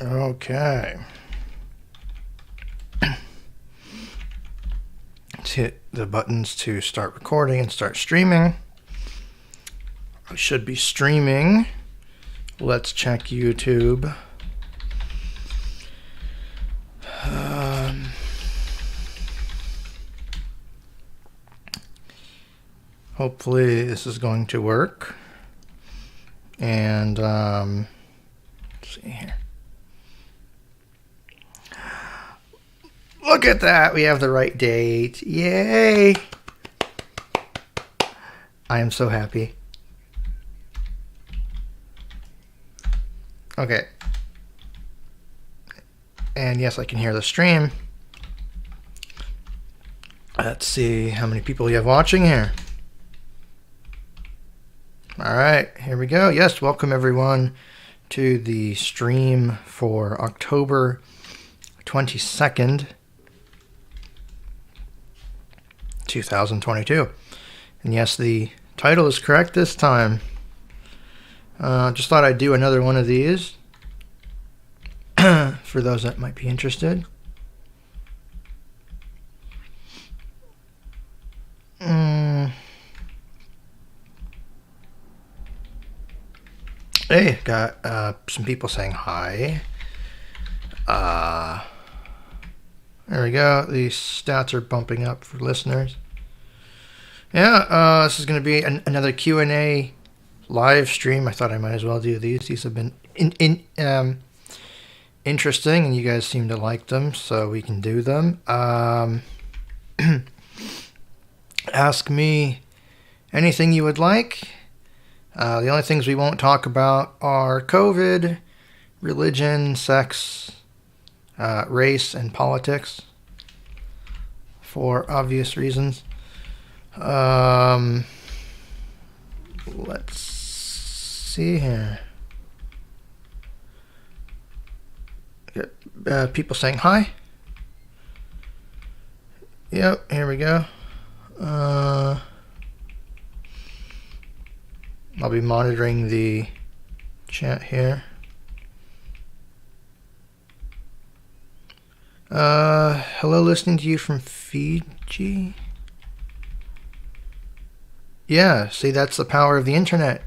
Okay. Let's hit the buttons to start recording and start streaming. I should be streaming. Let's check YouTube. Hopefully this is going to work. And let's see here. Look at that. We have the right date. Yay. I am so happy. Okay. And yes, I can hear the stream. Let's see how many people you have watching here. All right, here we go. Yes, welcome everyone to the stream for October 22nd, 2022. And yes, the title is correct this time. Just thought I'd do another one of these for those that might be interested. Hey, got some people saying hi. There we go. These stats are bumping up for listeners. Yeah, this is going to be another Q&A live stream. I thought I might as well do these. These have been interesting, and you guys seem to like them, so we can do them. Ask me anything you would like. The only things we won't talk about are COVID, religion, sex, race, and politics, for obvious reasons. Let's see here. People saying hi. Yep, here we go. I'll be monitoring the chat here. Hello, listening to you from Fiji. Yeah, see, that's the power of the internet.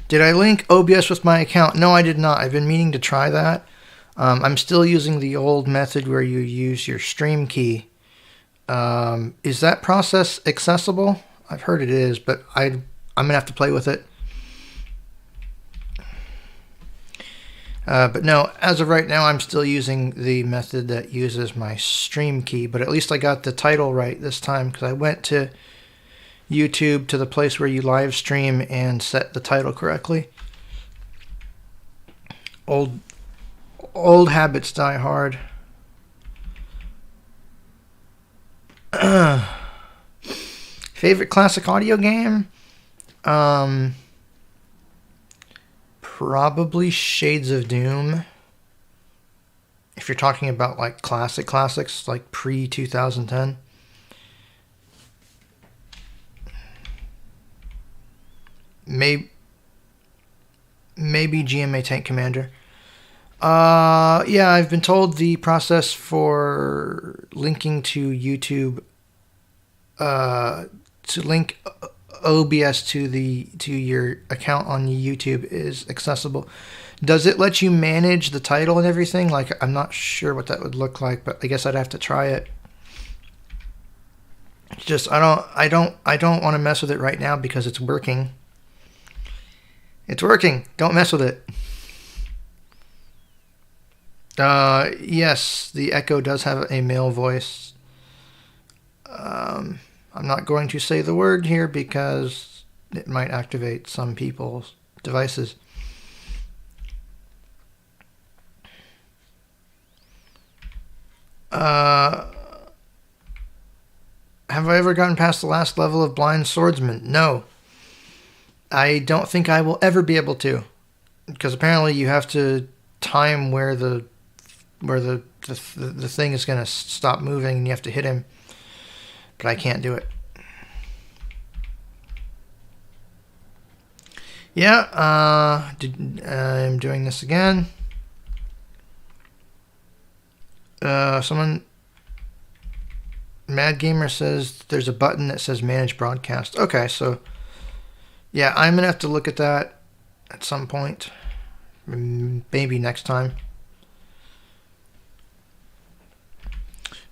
Did I link OBS with my account? No, I did not. I've been meaning to try that. I'm still using the old method where you use your stream key. Is that process accessible? I've heard it is, but I'm going to have to play with it. But no, as of right now, I'm still using the method that uses my stream key. But at least I got the title right this time, because I went to YouTube, to the place where you live stream, and set the title correctly. Old habits die hard. Favorite classic audio game? Probably Shades of Doom. If you're talking about like classics, like pre-2010. Maybe GMA Tank Commander. Yeah, I've been told the process for linking to YouTube, to link OBS to your account on YouTube is accessible. Does it let you manage the title and everything? Like, I'm not sure what that would look like, but I guess I'd have to try it. It's just I don't want to mess with it right now because it's working. It's working. Don't mess with it. Yes, the Echo does have a male voice. I'm not going to say the word here because it might activate some people's devices. Have I ever gotten past the last level of Blind Swordsman? No. I don't think I will ever be able to, because apparently you have to time where the thing is going to stop moving and you have to hit him. But I can't do it. Yeah, I'm doing this again. Someone, Mad Gamer says there's a button that says manage broadcast. Okay, so yeah, I'm gonna have to look at that at some point, maybe next time.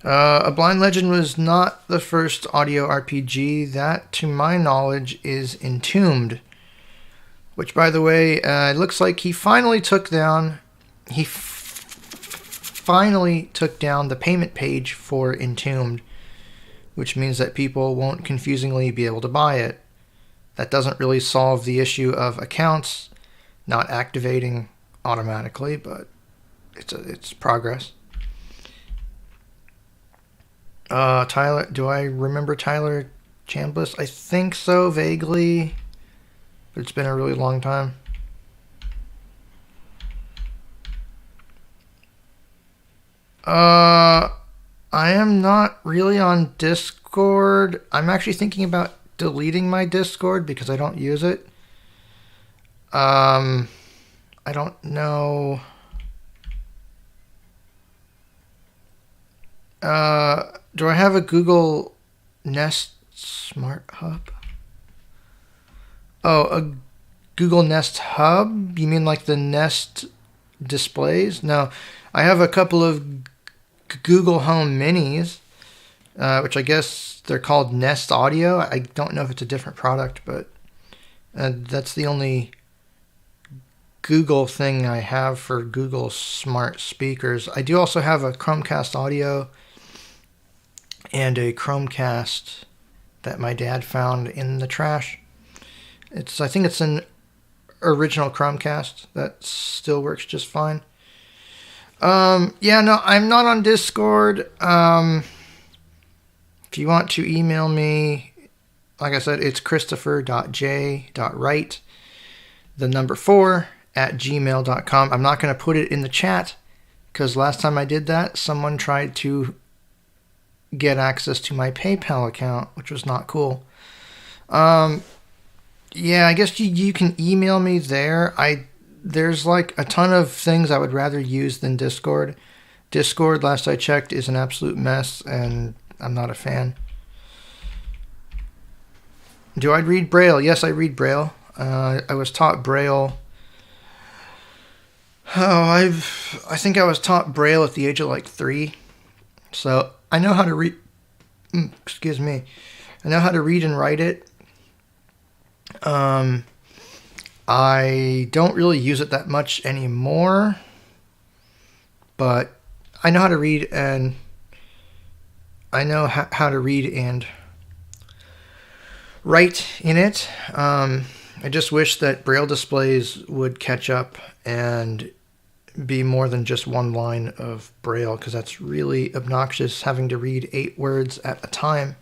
A Blind Legend was not the first audio RPG. That, to my knowledge, is Entombed. Which, by the way, it looks like he finally took down... finally took down the payment page for Entombed. Which means that people won't confusingly be able to buy it. That doesn't really solve the issue of accounts not activating automatically, but it's progress. Tyler, do I remember Tyler Chambliss? I think so, vaguely. But it's been a really long time. I am not really on Discord. I'm actually thinking about deleting my Discord because I don't use it. I don't know. Do I have a Google Nest Smart Hub? Oh, a Google Nest Hub? You mean like the Nest displays? No, I have a couple of Google Home Minis, which I guess they're called Nest Audio. I don't know if it's a different product, but that's the only Google thing I have for Google smart speakers. I do also have a Chromecast Audio and a Chromecast that my dad found in the trash. I think it's an original Chromecast that still works just fine. Yeah, no, I'm not on Discord. If you want to email me, like I said, it's christopher.j.wright, the number 4 at gmail.com. I'm not going to put it in the chat because last time I did that, someone tried to get access to my PayPal account, which was not cool. Yeah, I guess you can email me there. There's like a ton of things I would rather use than Discord. Discord, last I checked, is an absolute mess, and I'm not a fan. Do I read Braille? Yes, I read Braille. I was taught Braille. I think I was taught Braille at the age of like 3. So I know how to read. Excuse me. I know how to read and write it. I don't really use it that much anymore, but I know how to read and I know how to read and write in it. I just wish that Braille displays would catch up and be more than just one line of Braille, because that's really obnoxious having to read 8 words at a time.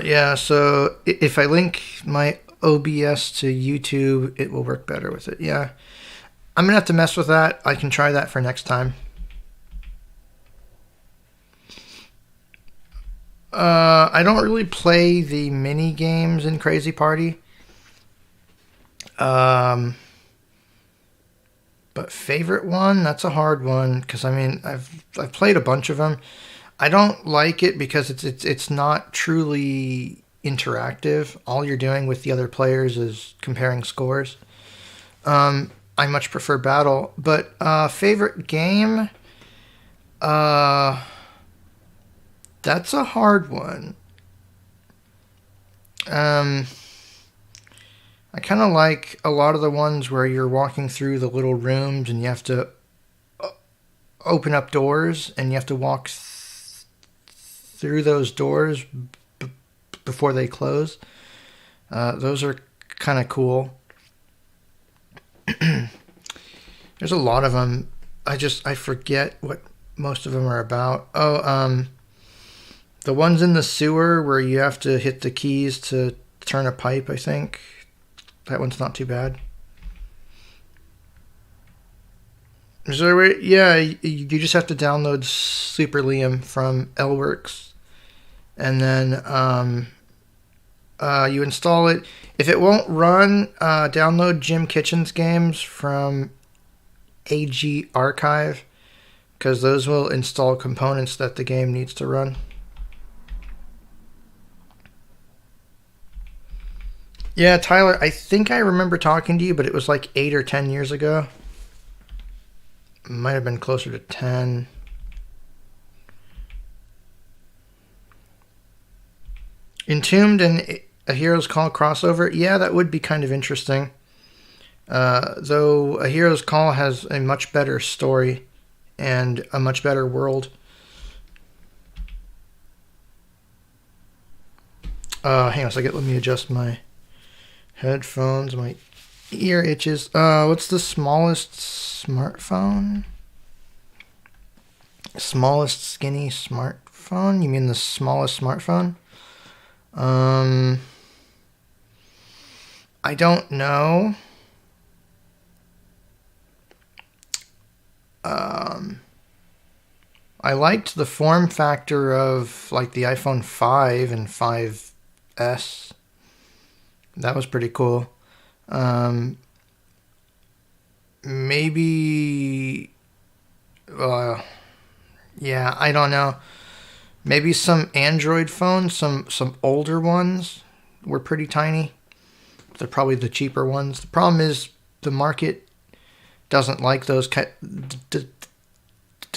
Yeah, so if I link my OBS to YouTube, it will work better with it. Yeah, I'm going to have to mess with that. I can try that for next time. I don't really play the mini games in Crazy Party. But favorite one? That's a hard one, because I mean, I've played a bunch of them. I don't like it because it's not truly interactive. All you're doing with the other players is comparing scores. I much prefer battle, but favorite game? That's a hard one. I kind of like a lot of the ones where you're walking through the little rooms and you have to open up doors and you have to walk through those doors before they close. Those are kind of cool. There's a lot of them. I forget what most of them are about. The ones in the sewer where you have to hit the keys to turn a pipe, I think. That one's not too bad. Is there a way? Yeah, you just have to download Super Liam from Lworks, and then you install it. If it won't run, download Jim Kitchen's games from AG Archive, because those will install components that the game needs to run. Yeah, Tyler, I think I remember talking to you, but it was like 8 or 10 years ago. Might have been closer to 10. Entombed and A Hero's Call crossover? Yeah, that would be kind of interesting. Though A Hero's Call has a much better story and a much better world. Hang on a second, let me adjust my headphones, my ear itches. What's the smallest smartphone? Smallest skinny smartphone? You mean the smallest smartphone? I don't know. I liked the form factor of like the iPhone 5 and 5S. That was pretty cool. Maybe, yeah, I don't know. Maybe some Android phones, some older ones were pretty tiny. They're probably the cheaper ones. The problem is the market doesn't like those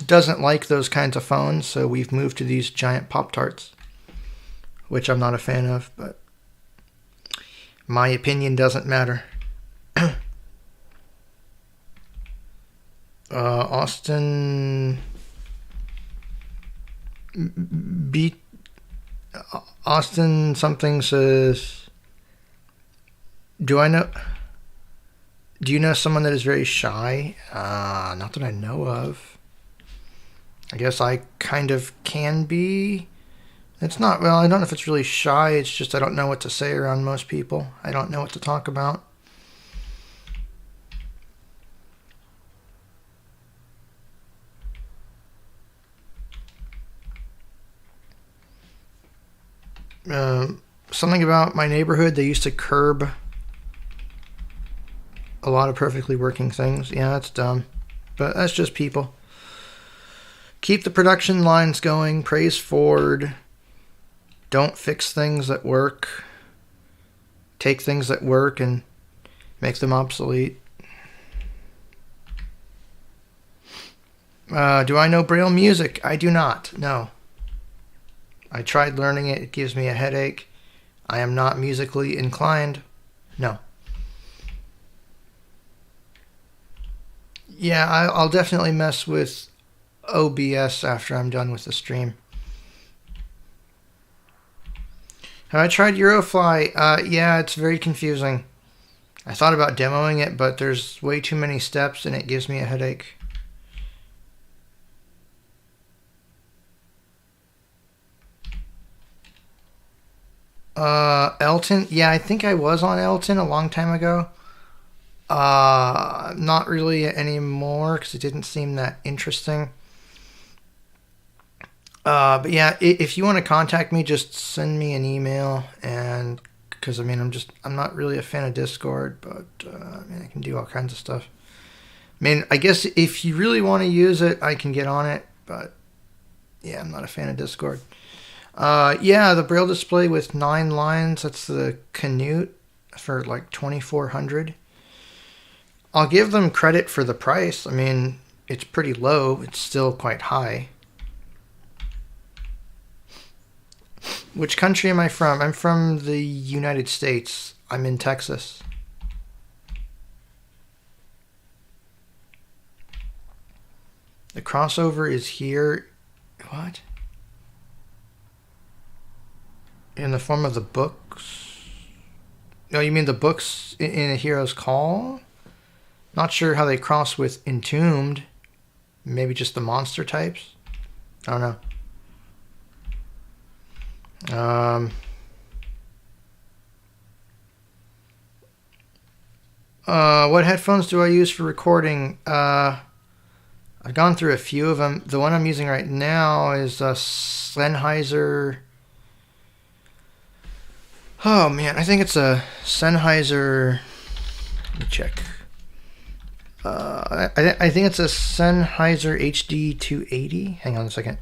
doesn't like those kinds of phones, so we've moved to these giant Pop-Tarts, which I'm not a fan of, but my opinion doesn't matter. Austin Austin something says, do you know someone that is very shy? Not that I know of. I guess I kind of can be. It's not, well, I don't know if it's really shy. It's just I don't know what to say around most people. I don't know what to talk about. Something about my neighborhood, they used to curb a lot of perfectly working things. Yeah, that's dumb. But that's just people. Keep the production lines going. Praise Ford. Don't fix things that work. Take things that work and make them obsolete. Do I know Braille music? I do not. No. I tried learning it. It gives me a headache. I am not musically inclined. No. Yeah, I'll definitely mess with OBS after I'm done with the stream. Have I tried Eurofly? Yeah, it's very confusing. I thought about demoing it, but there's way too many steps and it gives me a headache. Elton? Yeah, I think I was on Elton a long time ago. Not really anymore because it didn't seem that interesting. But yeah, if you want to contact me, just send me an email, and because I mean, I'm not really a fan of Discord, but I mean, I can do all kinds of stuff. I mean, I guess if you really want to use it, I can get on it, but yeah, I'm not a fan of Discord. Yeah, the Braille display with 9 lines, that's the Canute for like $2,400. I'll give them credit for the price. I mean, it's pretty low. It's still quite high. Which country am I from? I'm from the United States. I'm in Texas. The crossover is here. What? In the form of the books? No, you mean the books in A Hero's Call? Not sure how they cross with Entombed. Maybe just the monster types? I don't know. What headphones do I use for recording? I've gone through a few of them. The one I'm using right now is a Sennheiser. Oh man, I think it's a Sennheiser. Let me check. I think it's a Sennheiser HD 280. Hang on a second.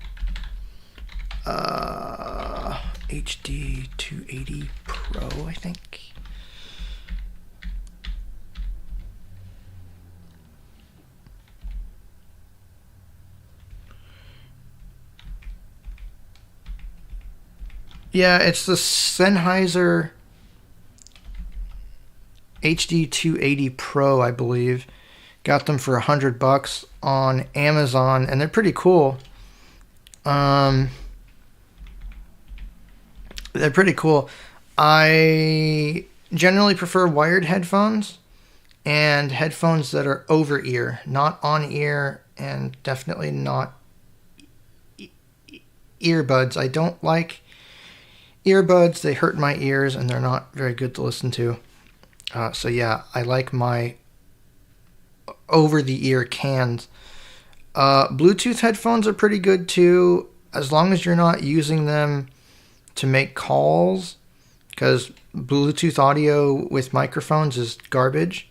HD 280 Pro, I think. Yeah, it's the Sennheiser HD 280 Pro, I believe. Got them for $100 on Amazon, and they're pretty cool. They're pretty cool. I generally prefer wired headphones and headphones that are over ear, not on ear, and definitely not earbuds. I don't like earbuds. They hurt my ears and they're not very good to listen to. So yeah, I like my over-the-ear cans. Bluetooth headphones are pretty good too, as long as you're not using them to make calls, because Bluetooth audio with microphones is garbage.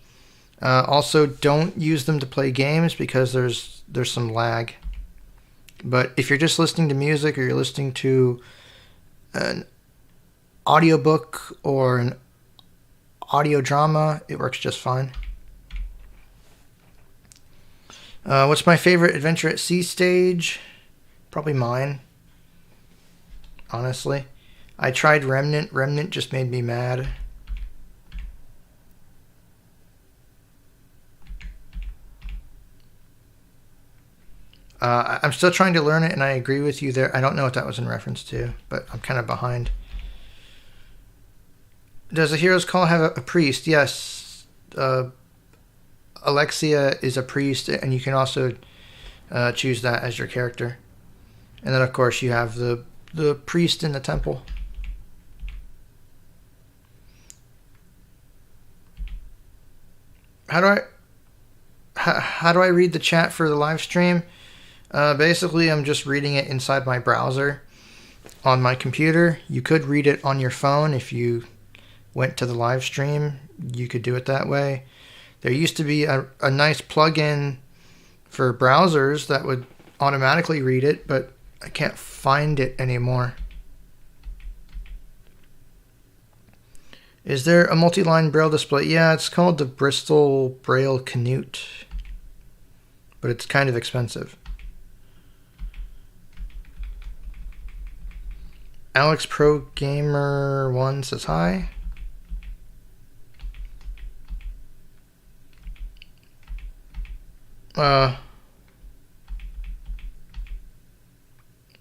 Also, don't use them to play games because there's some lag. But if you're just listening to music or you're listening to an audiobook or an audio drama, it works just fine. What's my favorite Adventure at Sea stage? Probably mine, honestly. I tried Remnant. Remnant just made me mad. I'm still trying to learn it, and I agree with you there. I don't know what that was in reference to, but I'm kind of behind. Does a hero's call have a priest? Yes. Alexia is a priest, and you can also choose that as your character. And then, of course, you have the priest in the temple. How do I read the chat for the live stream? Basically, I'm just reading it inside my browser on my computer. You could read it on your phone if you went to the live stream. You could do it that way. There used to be a nice plugin for browsers that would automatically read it, but I can't find it anymore. Is there a multi-line braille display? Yeah, it's called the Bristol Braille Canute, but it's kind of expensive. Alex Pro Gamer 1 says hi.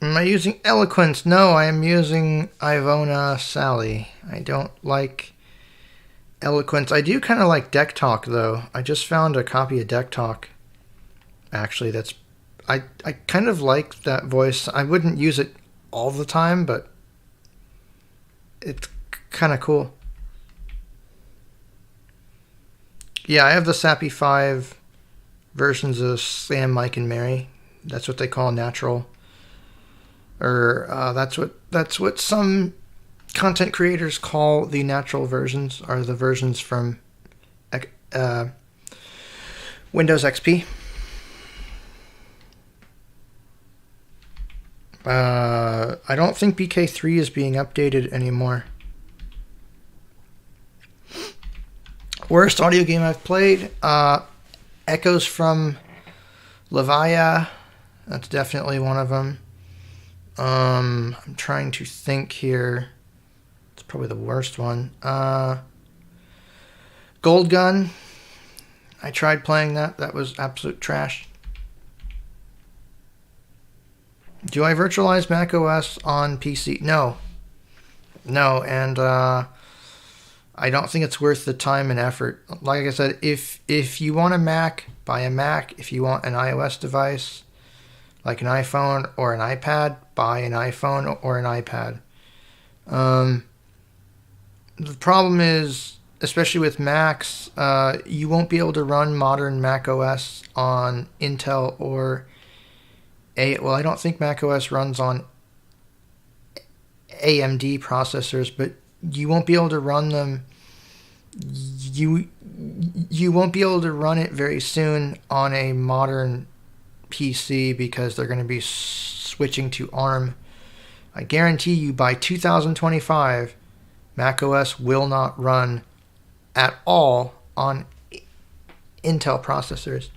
Am I using Eloquence? No, I am using Ivona Sally. I don't like Eloquence. I do kind of like Deck Talk, though. I just found a copy of Deck Talk. Actually, I kind of like that voice. I wouldn't use it all the time, but it's kind of cool. Yeah, I have the Sappy 5 versions of Sam, Mike, and Mary. That's what they call natural. Or that's what some content creators call the natural versions, are the versions from Windows XP. I don't think BK3 is being updated anymore. Worst audio game I've played? Echoes from Levia. That's definitely one of them. I'm trying to think here. It's probably the worst one. Gold Gun. I tried playing that. That was absolute trash. Do I virtualize Mac OS on PC? No. No, and I don't think it's worth the time and effort. Like I said, if you want a Mac, buy a Mac. If you want an iOS device, like an iPhone or an iPad, buy an iPhone or an iPad. The problem is especially with Macs, you won't be able to run modern Mac OS on Intel or well, I don't think Mac OS runs on AMD processors, but you won't be able to run them. You won't be able to run it very soon on a modern PC because they're going to be switching to ARM. I guarantee you by 2025, macOS will not run at all on Intel processors.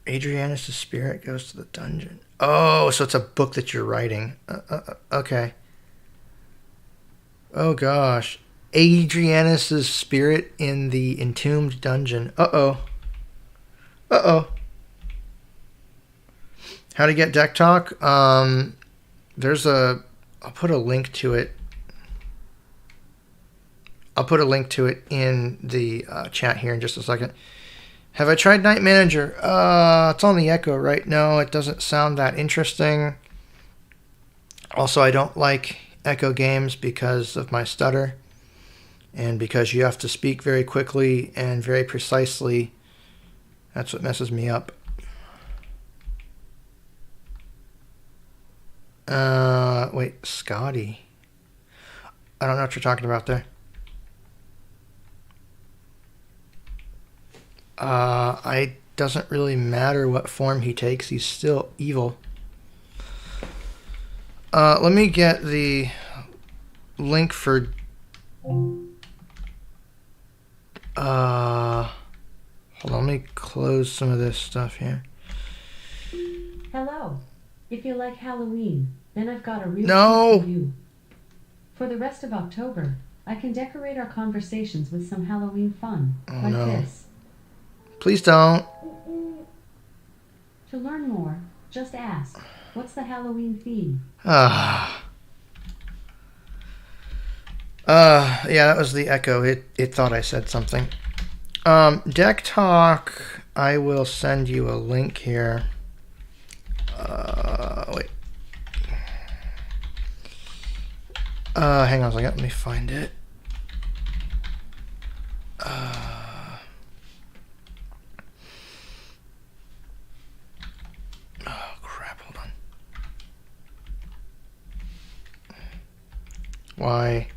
Adrianus' spirit goes to the dungeon. Oh, so it's a book that you're writing. Okay. Oh gosh. Adrianus' spirit in the entombed dungeon. Uh-oh. Uh-oh. How to get deck talk? There's I'll put a link to it. I'll put a link to it in the chat here in just a second. Have I tried Night Manager? It's on the Echo, right? No, it doesn't sound that interesting. Also, I don't like Echo games because of my stutter and because you have to speak very quickly and very precisely. That's what messes me up. Wait, Scotty. I don't know what you're talking about there. It doesn't really matter what form he takes. He's still evil. Let me get the link for... hold on, let me close some of this stuff here. Hello. If you like Halloween, then I've got a real treat for you. For the rest of October, I can decorate our conversations with some Halloween fun, this. Please don't. To learn more, just ask, what's the Halloween theme? Yeah, that was the Echo. It thought I said something. Deck Talk, I will send you a link here. Wait. Hang on a second. Let me find it. Oh, crap. Hold on. Why?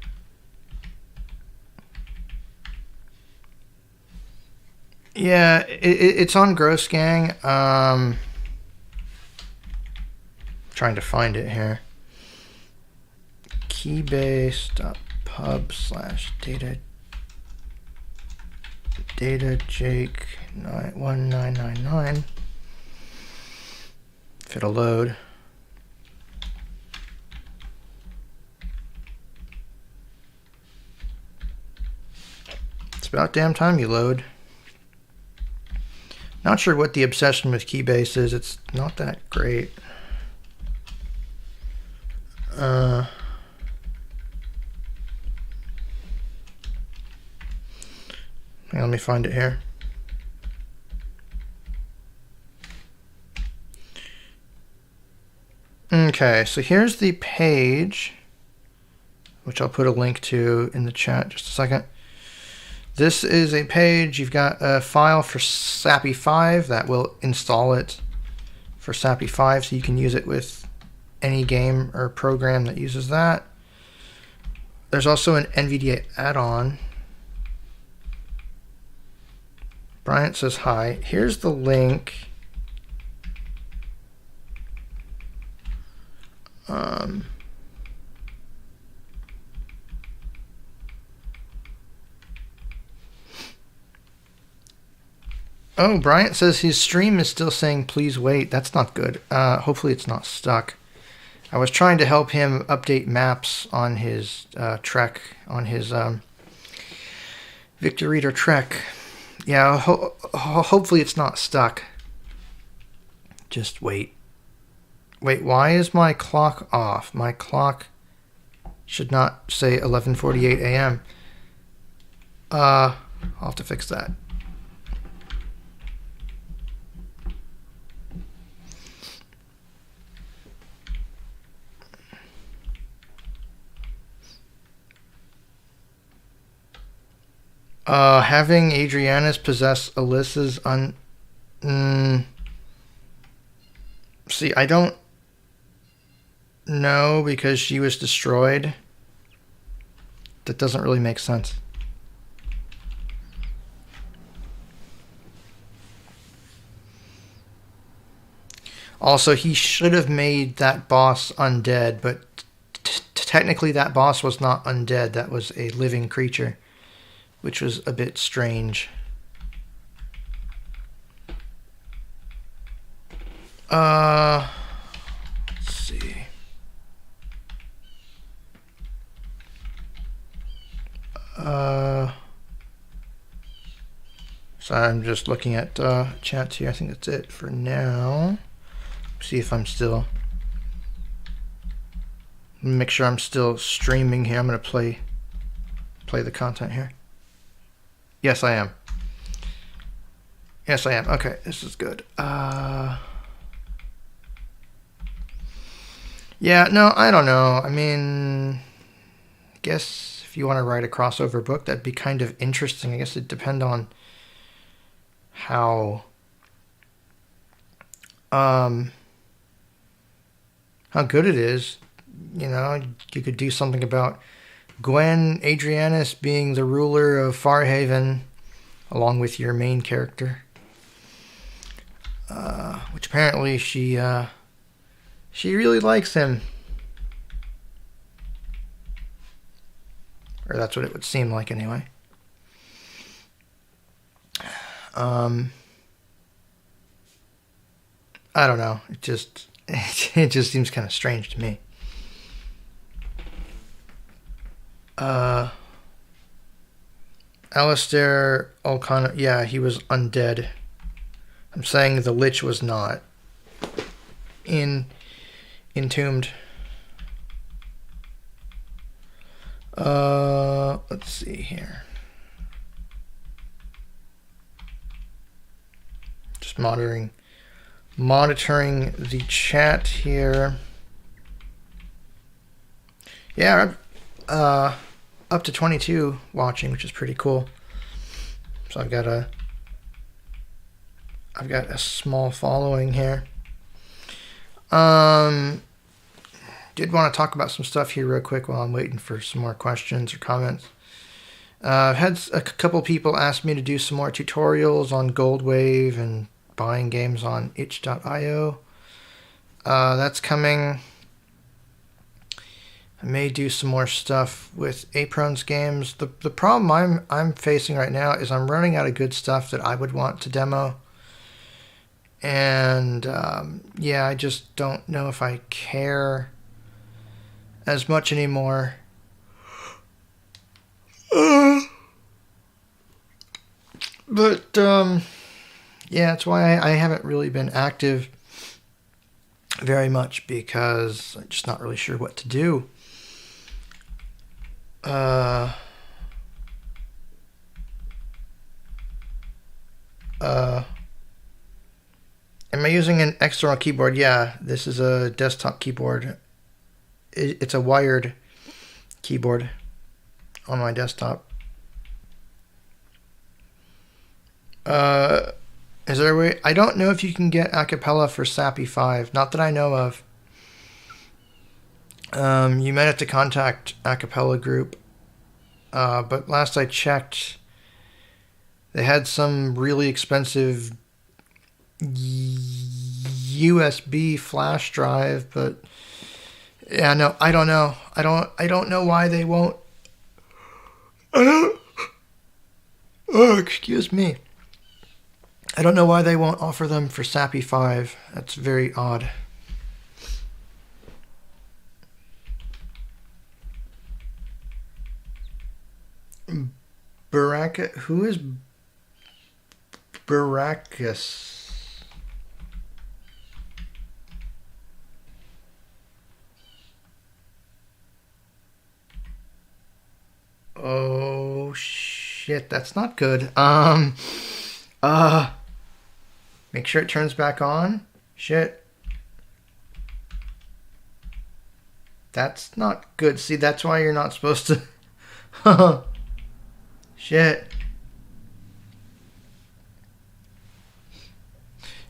Yeah, it's on Gross Gang. Trying to find it here. keybase.pub/data Jake 1999. If it'll load. It's about damn time you load. Not sure what the obsession with Keybase is. It's not that great. Let me find it here. Okay, so here's the page, which I'll put a link to in the chat just a second. This is a page. You've got a file for SAPI 5 that will install it for SAPI 5, so you can use it with any game or program that uses that. There's also an NVDA add-on. Bryant says hi. Here's the link. Oh, Bryant says his stream is still saying please wait. That's not good. Hopefully it's not stuck. I was trying to help him update maps on his Trek, on his Victor Reader Trek. Yeah, hopefully it's not stuck. Just wait. Wait, why is my clock off? My clock should not say 11:48 a.m. I'll have to fix that. Having Adrianus possess Alyssa's see, I don't know because she was destroyed. That doesn't really make sense. Also, he should have made that boss undead, but technically that boss was not undead. That was a living creature, which was a bit strange. Let's see. So I'm just looking at chats here. I think that's it for now. See if I'm still. Make sure I'm still streaming here. I'm gonna play the content here. Yes, I am. Yes, I am. Okay, this is good. Yeah, no, I don't know. I mean, I guess if you want to write a crossover book, that'd be kind of interesting. I guess it'd depend on how good it is. You know, you could do something about Gwen Adrianus being the ruler of Farhaven, along with your main character, which apparently she really likes him, or that's what it would seem like anyway. I don't know. It just seems kind of strange to me. Alistair O'Connor, yeah, he was undead. I'm saying the Lich was not. Entombed. Let's see here. Just monitoring the chat here. Yeah, up to 22 watching, which is pretty cool. So I've got a small following here. Did want to talk about some stuff here real quick while I'm waiting for some more questions or comments. I've had a couple people ask me to do some more tutorials on Goldwave and buying games on itch.io. That's coming. I may do some more stuff with Apron's games. The problem I'm facing right now is I'm running out of good stuff that I would want to demo. And yeah, I just don't know if I care as much anymore. But yeah, that's why I haven't really been active very much, because I'm just not really sure what to do. Am I using an external keyboard? Yeah, this is a desktop keyboard. It's a wired keyboard on my desktop. Is there a way? I don't know if you can get acapella for SAPI 5. Not that I know of. You might have to contact acapella group. But last I checked, they had some really expensive USB flash drive, but yeah, no, I don't know. I don't know why they won't. Oh, excuse me. I don't know why they won't offer them for SAPI 5. That's very odd. Baraka, who is Barakas? Oh shit, that's not good. Make sure it turns back on. Shit. That's not good. See, that's why you're not supposed to. Shit.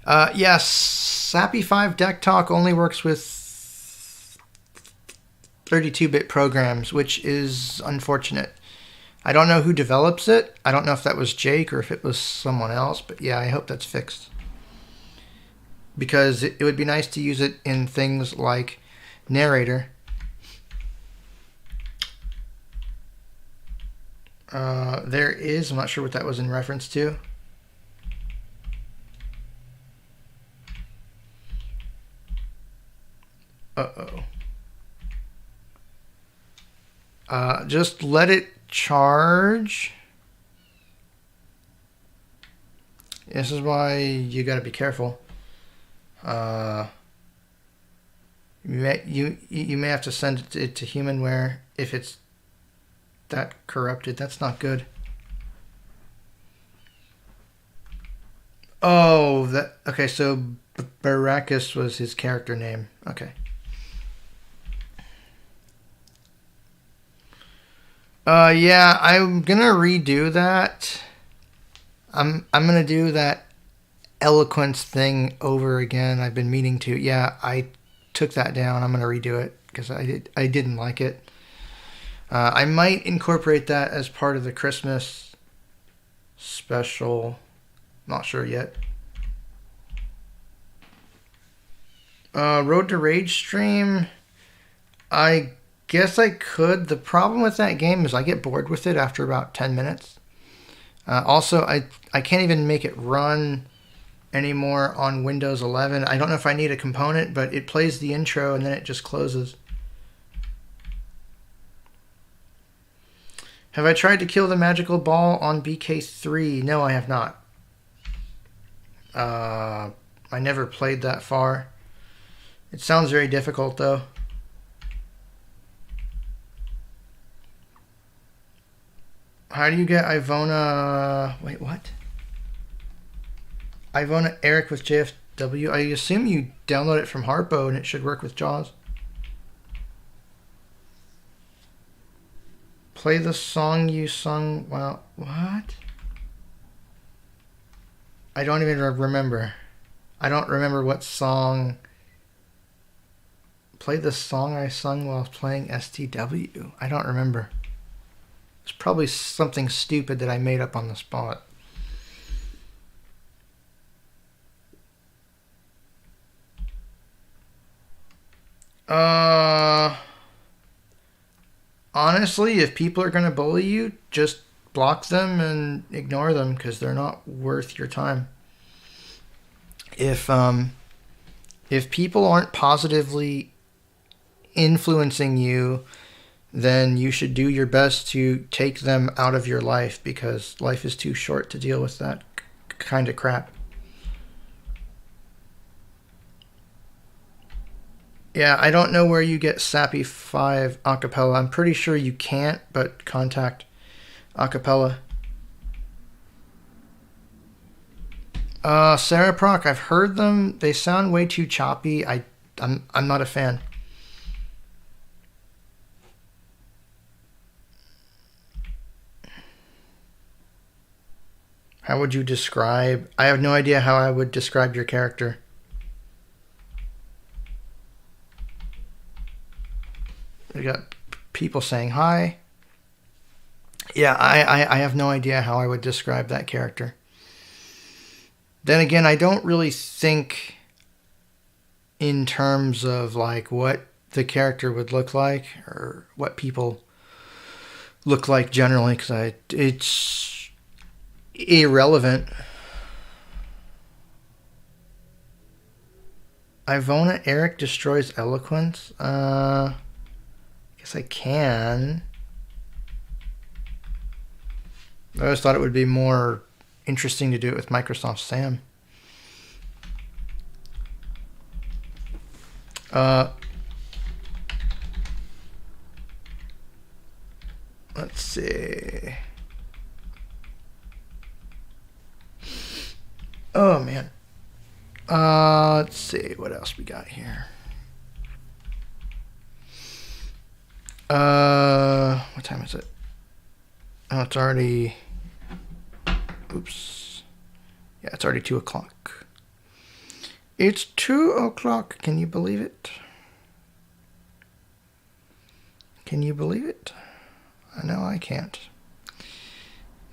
Yes, Sappy 5 Deck Talk only works with 32-bit programs, which is unfortunate. I don't know who develops it. I don't know if that was Jake or if it was someone else, but yeah, I hope that's fixed. Because it would be nice to use it in things like Narrator. There is, I'm not sure what that was in reference to. Uh-oh. Just let it charge. This is why you gotta be careful. You may have to send it to Humanware if it's that corrupted. That's not good. Oh, that okay. So Baracus was his character name. Okay. Yeah, I'm gonna redo that. I'm gonna do that eloquence thing over again. I've been meaning to. Yeah, I took that down. I'm gonna redo it because I didn't like it. I might incorporate that as part of the Christmas special. Not sure yet. Road to Rage stream. I guess I could. The problem with that game is I get bored with it after about 10 minutes. Also, I can't even make it run anymore on Windows 11. I don't know if I need a component, but it plays the intro and then it just closes. Have I tried to kill the magical ball on BK3? No, I have not. I never played that far. It sounds very difficult, though. How do you get Ivona... Wait, what? Ivona Eric with JFW? I assume you download it from Harpo and it should work with JAWS. Play the song you sung... Well, what? I don't even remember. I don't remember what song... Play the song I sung while playing STW. I don't remember. It's probably something stupid that I made up on the spot. Honestly, if people are going to bully you, just block them and ignore them because they're not worth your time. If people aren't positively influencing you, then you should do your best to take them out of your life because life is too short to deal with that kind of crap. Yeah, I don't know where you get Sappy 5 acapella. I'm pretty sure you can't, but contact acapella. Sarah Proc, I've heard them. They sound way too choppy. I'm not a fan. How would you describe... I have no idea how I would describe your character. We got people saying hi. Yeah, I have no idea how I would describe that character. Then again, I don't really think in terms of like what the character would look like or what people look like generally because it's irrelevant. Ivona Eric destroys eloquence. Guess I can. I always thought it would be more interesting to do it with Microsoft Sam. Let's see. Oh man. Let's see what else we got here. What time is it? Oh, it's already... Oops. Yeah, it's already 2 o'clock. It's 2 o'clock. Can you believe it? Can you believe it? I know I can't.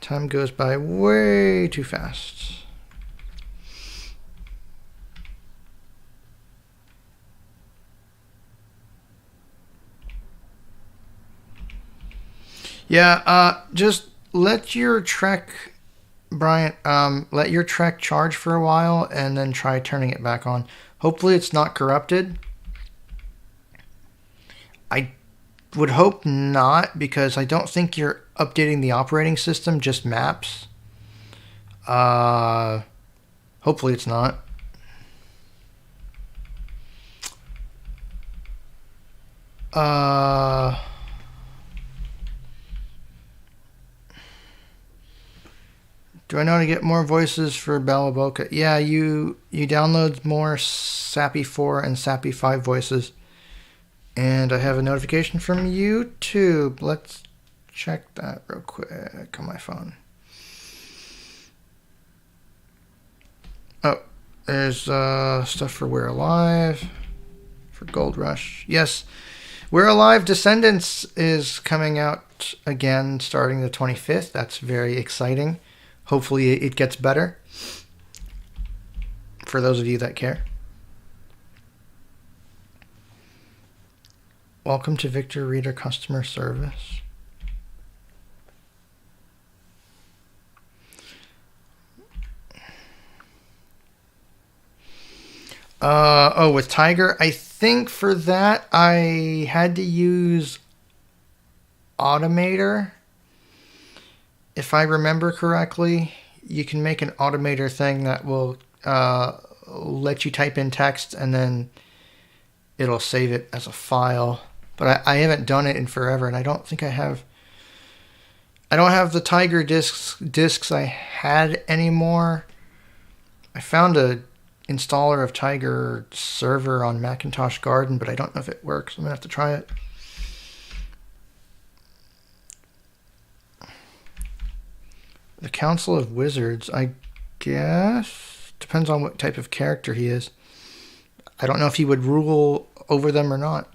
Time goes by way too fast. Yeah, just let your Trek, Bryant, let your Trek charge for a while and then try turning it back on. Hopefully it's not corrupted. I would hope not, because I don't think you're updating the operating system, just maps. Hopefully it's not. Do I know how to get more voices for Balaboka? Yeah, you download more SAPI 4 and SAPI 5 voices. And I have a notification from YouTube. Let's check that real quick on my phone. Oh, there's stuff for We're Alive, for Gold Rush. Yes, We're Alive Descendants is coming out again starting the 25th. That's very exciting. Hopefully it gets better for those of you that care. Welcome to Victor Reader Customer Service. With Tiger, I think for that I had to use Automator. If I remember correctly, you can make an Automator thing that will let you type in text and then it'll save it as a file. But I haven't done it in forever, and I don't think I have. I don't have the Tiger discs I had anymore. I found a installer of Tiger server on Macintosh Garden, but I don't know if it works. I'm gonna have to try it. The Council of Wizards, I guess, depends on what type of character he is. I don't know if he would rule over them or not.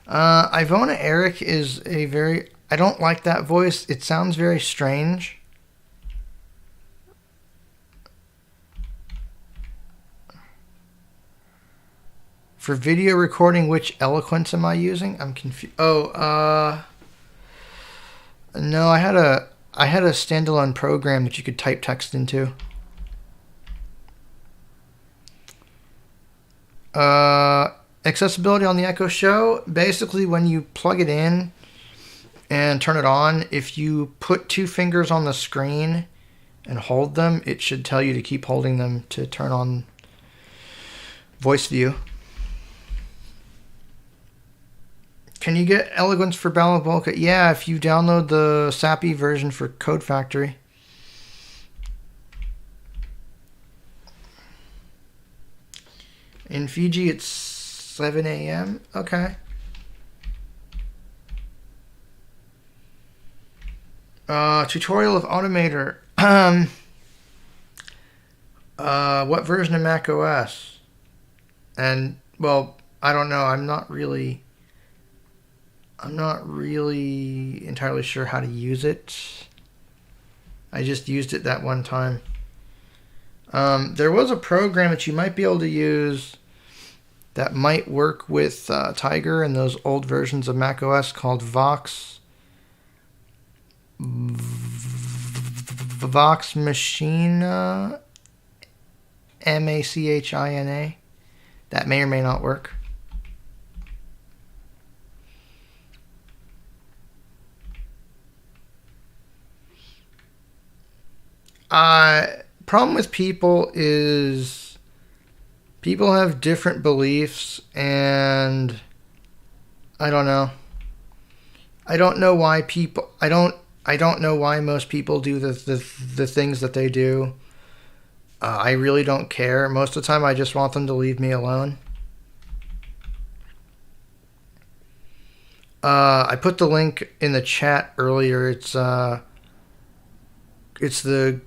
Ivona Eric is a very... I don't like that voice. It sounds very strange. For video recording, which eloquence am I using? I'm confused. No, I had a standalone program that you could type text into. Accessibility on the Echo Show. Basically, when you plug it in and turn it on, if you put 2 fingers on the screen and hold them, it should tell you to keep holding them to turn on voice view. Can you get eloquence for Balabolka? Yeah, if you download the SAPI version for Code Factory. In Fiji, it's 7 a.m. Okay. Tutorial of Automator. What version of Mac OS? And, well, I don't know. I'm not really entirely sure how to use it. I just used it that one time. There was a program that you might be able to use that might work with Tiger and those old versions of macOS called Vox Machina, Machina. That may or may not work. Problem with people is people have different beliefs, and I don't know. I don't know why people. I don't know why most people do the things that they do. I really don't care. Most of the time, I just want them to leave me alone. I put the link in the chat earlier. It's it's the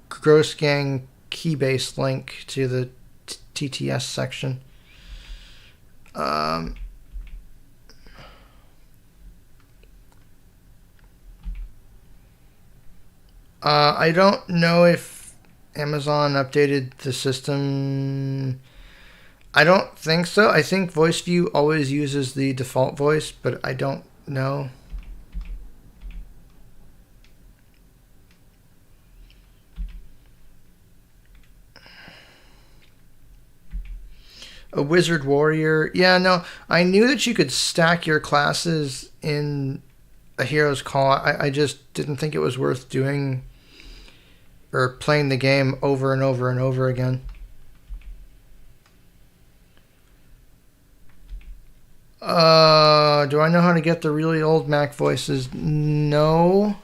Gross Gang keybase link to the TTS section. I don't know if Amazon updated the system. I don't think so. I think VoiceView always uses the default voice, but I don't know. A Wizard Warrior. Yeah, no, I knew that you could stack your classes in a Hero's Call. I just didn't think it was worth doing or playing the game over and over and over again. Do I know how to get the really old Mac voices? No.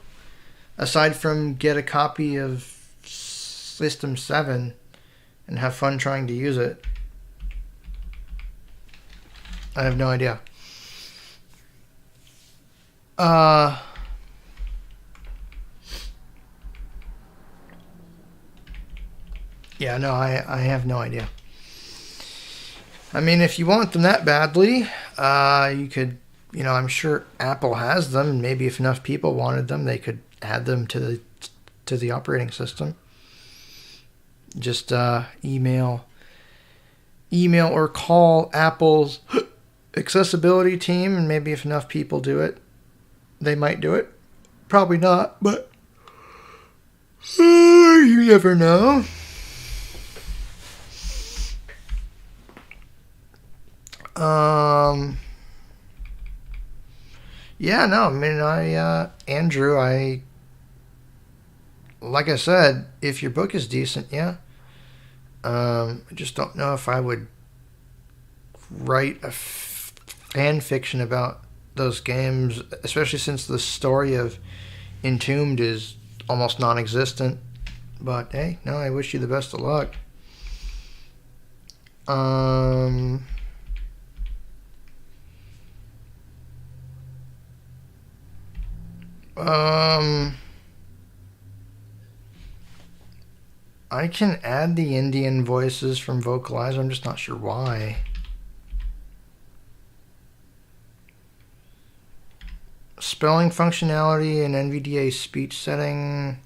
Aside from get a copy of System 7 and have fun trying to use it. I have no idea. Yeah, no, I have no idea. I mean, if you want them that badly, you could, I'm sure Apple has them, and maybe if enough people wanted them, they could add them to the operating system. Just email or call Apple's accessibility team, and maybe if enough people do it, they might do it. Probably not, but you never know. Yeah, no, I mean, Andrew, like I said, if your book is decent, yeah. I just don't know if I would write a fan fiction about those games, especially since the story of Entombed is almost non-existent. But hey, no, I wish you the best of luck. I can add the Indian voices from Vocalizer. I'm just not sure why. Spelling functionality and NVDA speech setting.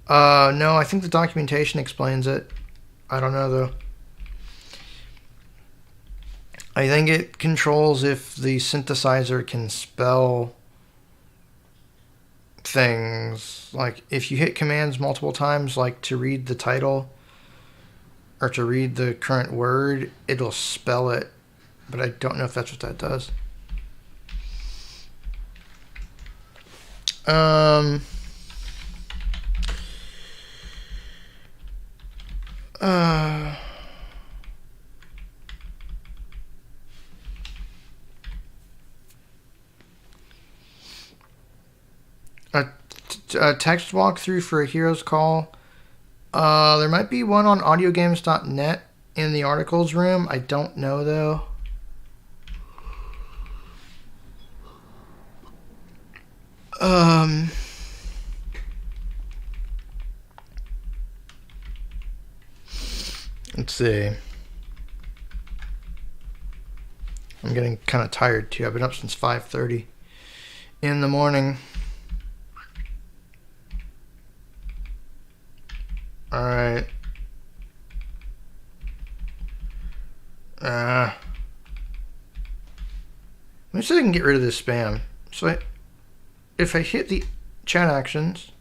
No, I think the documentation explains it. I don't know though. I think it controls if the synthesizer can spell things. Like if you hit commands multiple times, like to read the title or to read the current word, it'll spell it. But I don't know if that's what that does. A text walkthrough for a Hero's Call. There might be one on audiogames.net in the articles room. I don't know though. Let's see. I'm getting kind of tired too. I've been up since 5:30 in the morning. All right. Let me see if I can get rid of this spam. So if I hit the chat actions,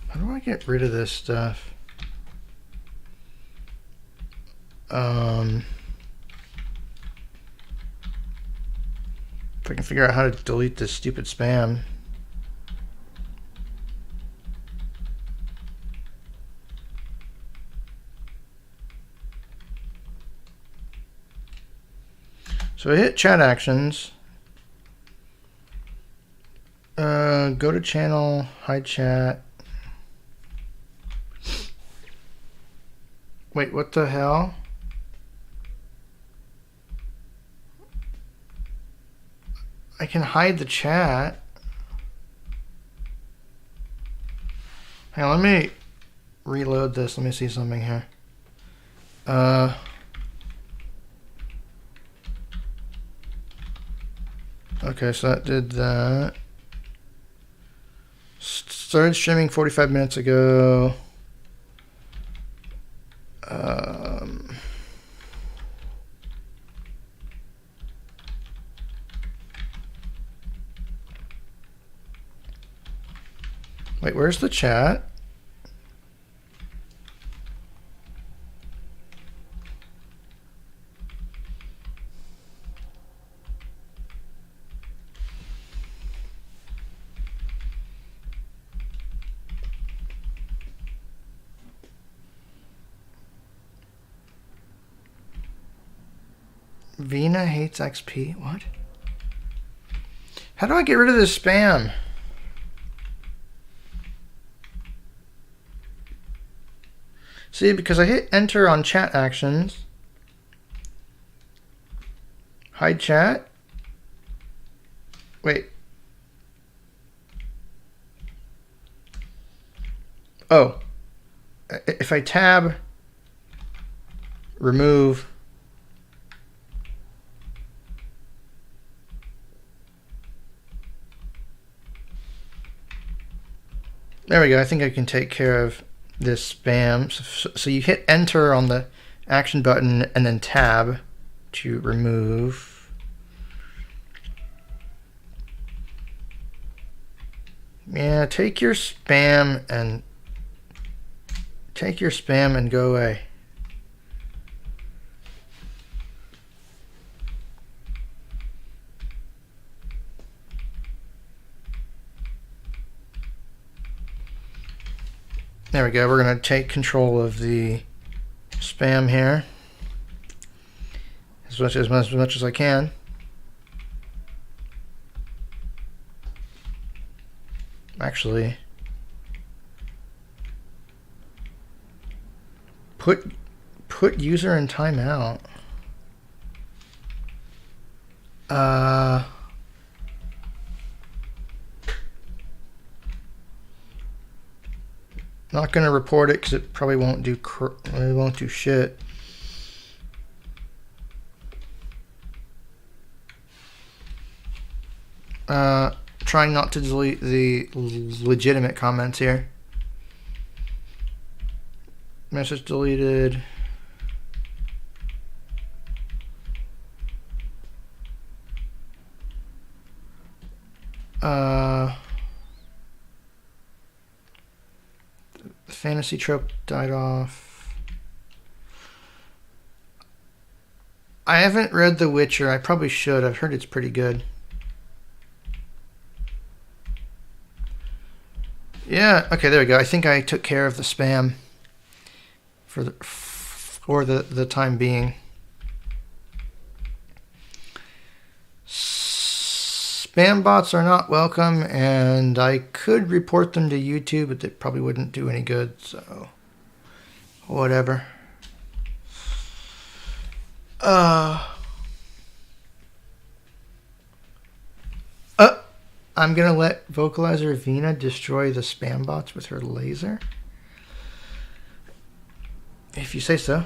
how do I get rid of this stuff? If I can figure out how to delete this stupid spam. So I hit chat actions. Go to channel, hide chat. Wait, what the hell? I can hide the chat. Hey, let me reload this. Let me see something here. Okay, so that did that. Started streaming 45 minutes ago. Wait, where's the chat? Vina hates XP. What? How do I get rid of this spam? See, because I hit enter on chat actions. Hide chat. Wait. Oh. If I tab, remove. There we go. I think I can take care of this spam. So you hit enter on the action button and then tab to remove. Yeah, take your spam and go away. There we go. We're going to take control of the spam here as much as I can. Actually, put user in timeout. Not going to report it because it probably won't do shit. Trying not to delete the legitimate comments here. Message deleted. Fantasy trope died off. I haven't read The Witcher. I probably should. I've heard it's pretty good. Yeah, okay, there we go. I think I took care of the spam for the time being. Spam bots are not welcome, and I could report them to YouTube, but they probably wouldn't do any good, so whatever. I'm gonna let Vocalizer Vina destroy the spam bots with her laser. If you say so.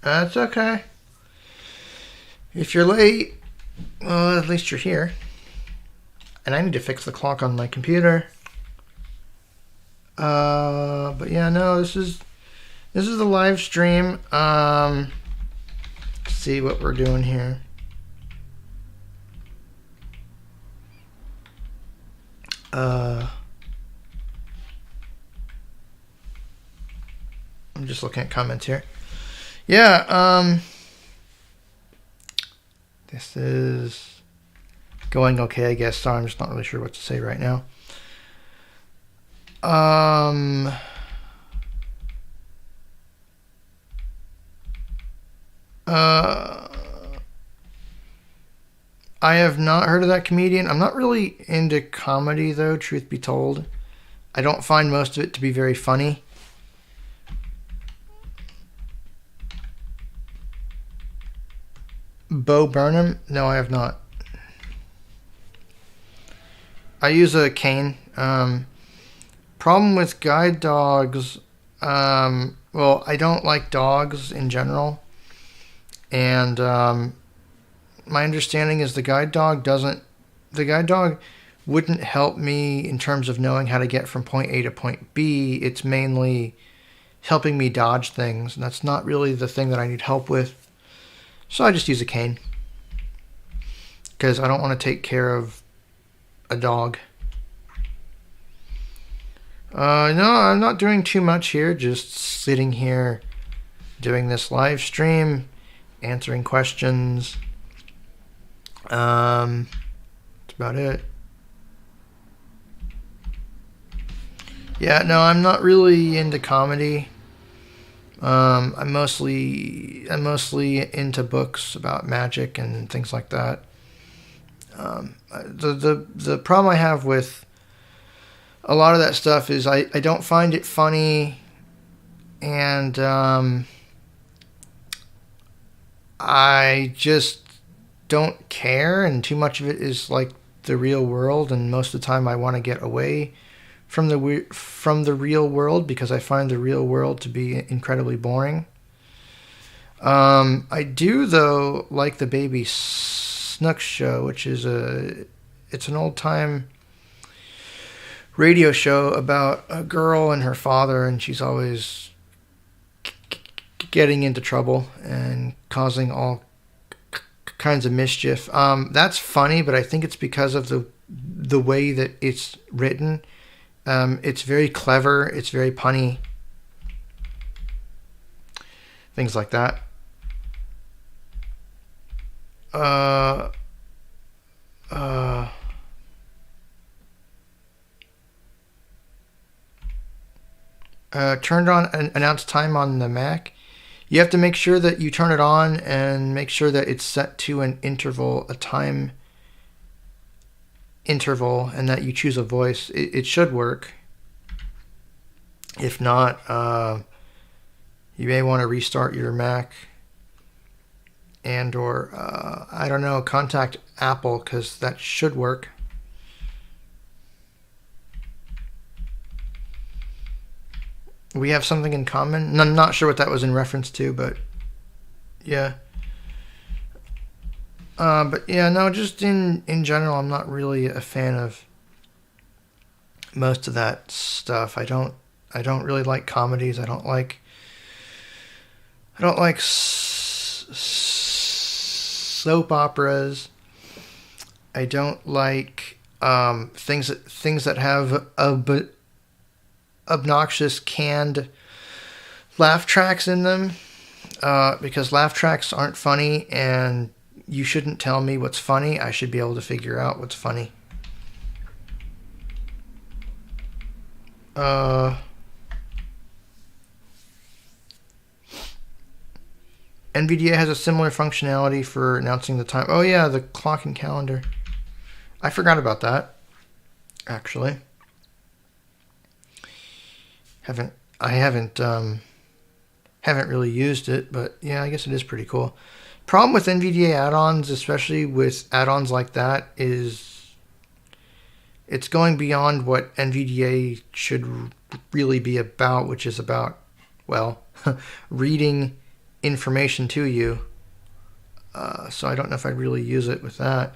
That's okay. If you're late, well, at least you're here. And I need to fix the clock on my computer. But yeah, no, this is the live stream. Let's see what we're doing here. I'm just looking at comments here. Yeah, this is going okay, I guess. Sorry, I'm just not really sure what to say right now. I have not heard of that comedian. I'm not really into comedy, though, truth be told. I don't find most of it to be very funny. Bo Burnham? No, I have not. I use a cane. Problem with guide dogs, well, I don't like dogs in general. And my understanding is the guide dog wouldn't help me in terms of knowing how to get from point A to point B. It's mainly helping me dodge things, and that's not really the thing that I need help with. So I just use a cane because I don't want to take care of a dog. No, I'm not doing too much here. Just sitting here doing this live stream, answering questions. That's about it. Yeah, no, I'm not really into comedy. I'm mostly into books about magic and things like that. The problem I have with a lot of that stuff is I don't find it funny, and I just don't care, and too much of it is like the real world, and most of the time I want to get away from the real world because I find the real world to be incredibly boring. I do though like the Baby Snooks show, which is it's an old time radio show about a girl and her father, and she's always getting into trouble and causing all kinds of mischief. That's funny, but I think it's because of the way that it's written. It's very clever. It's very punny. Things like that. Turned on and announced time on the Mac. You have to make sure that you turn it on and make sure that it's set to an interval, a time interval, and that you choose a voice. It should work. If not, you may want to restart your Mac and or I don't know, contact Apple because that should work. We have something in common. I'm not sure what that was in reference to, but yeah. But yeah, no, just in general, I'm not really a fan of most of that stuff. I don't really like comedies. I don't like soap operas. I don't like things that have obnoxious canned laugh tracks in them, because laugh tracks aren't funny, and you shouldn't tell me what's funny. I should be able to figure out what's funny. NVDA has a similar functionality for announcing the time. Oh yeah, the clock and calendar. I forgot about that, actually. I haven't really used it, but yeah, I guess it is pretty cool. Problem with NVDA add-ons, especially with add-ons like that, is it's going beyond what NVDA should really be about, which is about, well, reading information to you. So I don't know if I'd really use it with that.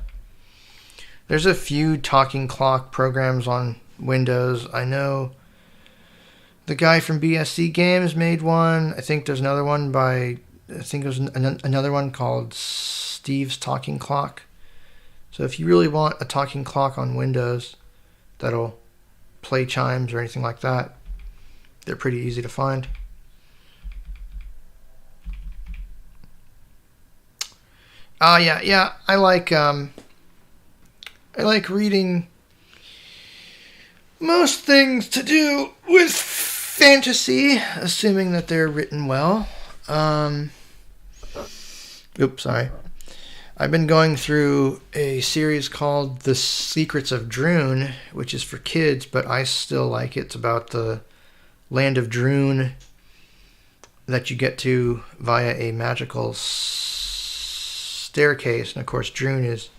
There's a few talking clock programs on Windows. I know the guy from BSC Games made one. I think there's another one there's another one called Steve's Talking Clock. So if you really want a talking clock on Windows that'll play chimes or anything like that, they're pretty easy to find. Yeah. I like reading most things to do with fantasy, assuming that they're written well. Oops, sorry. I've been going through a series called The Secrets of Droon, which is for kids, but I still like it. It's about the land of Droon that you get to via a magical staircase. And of course, Droon is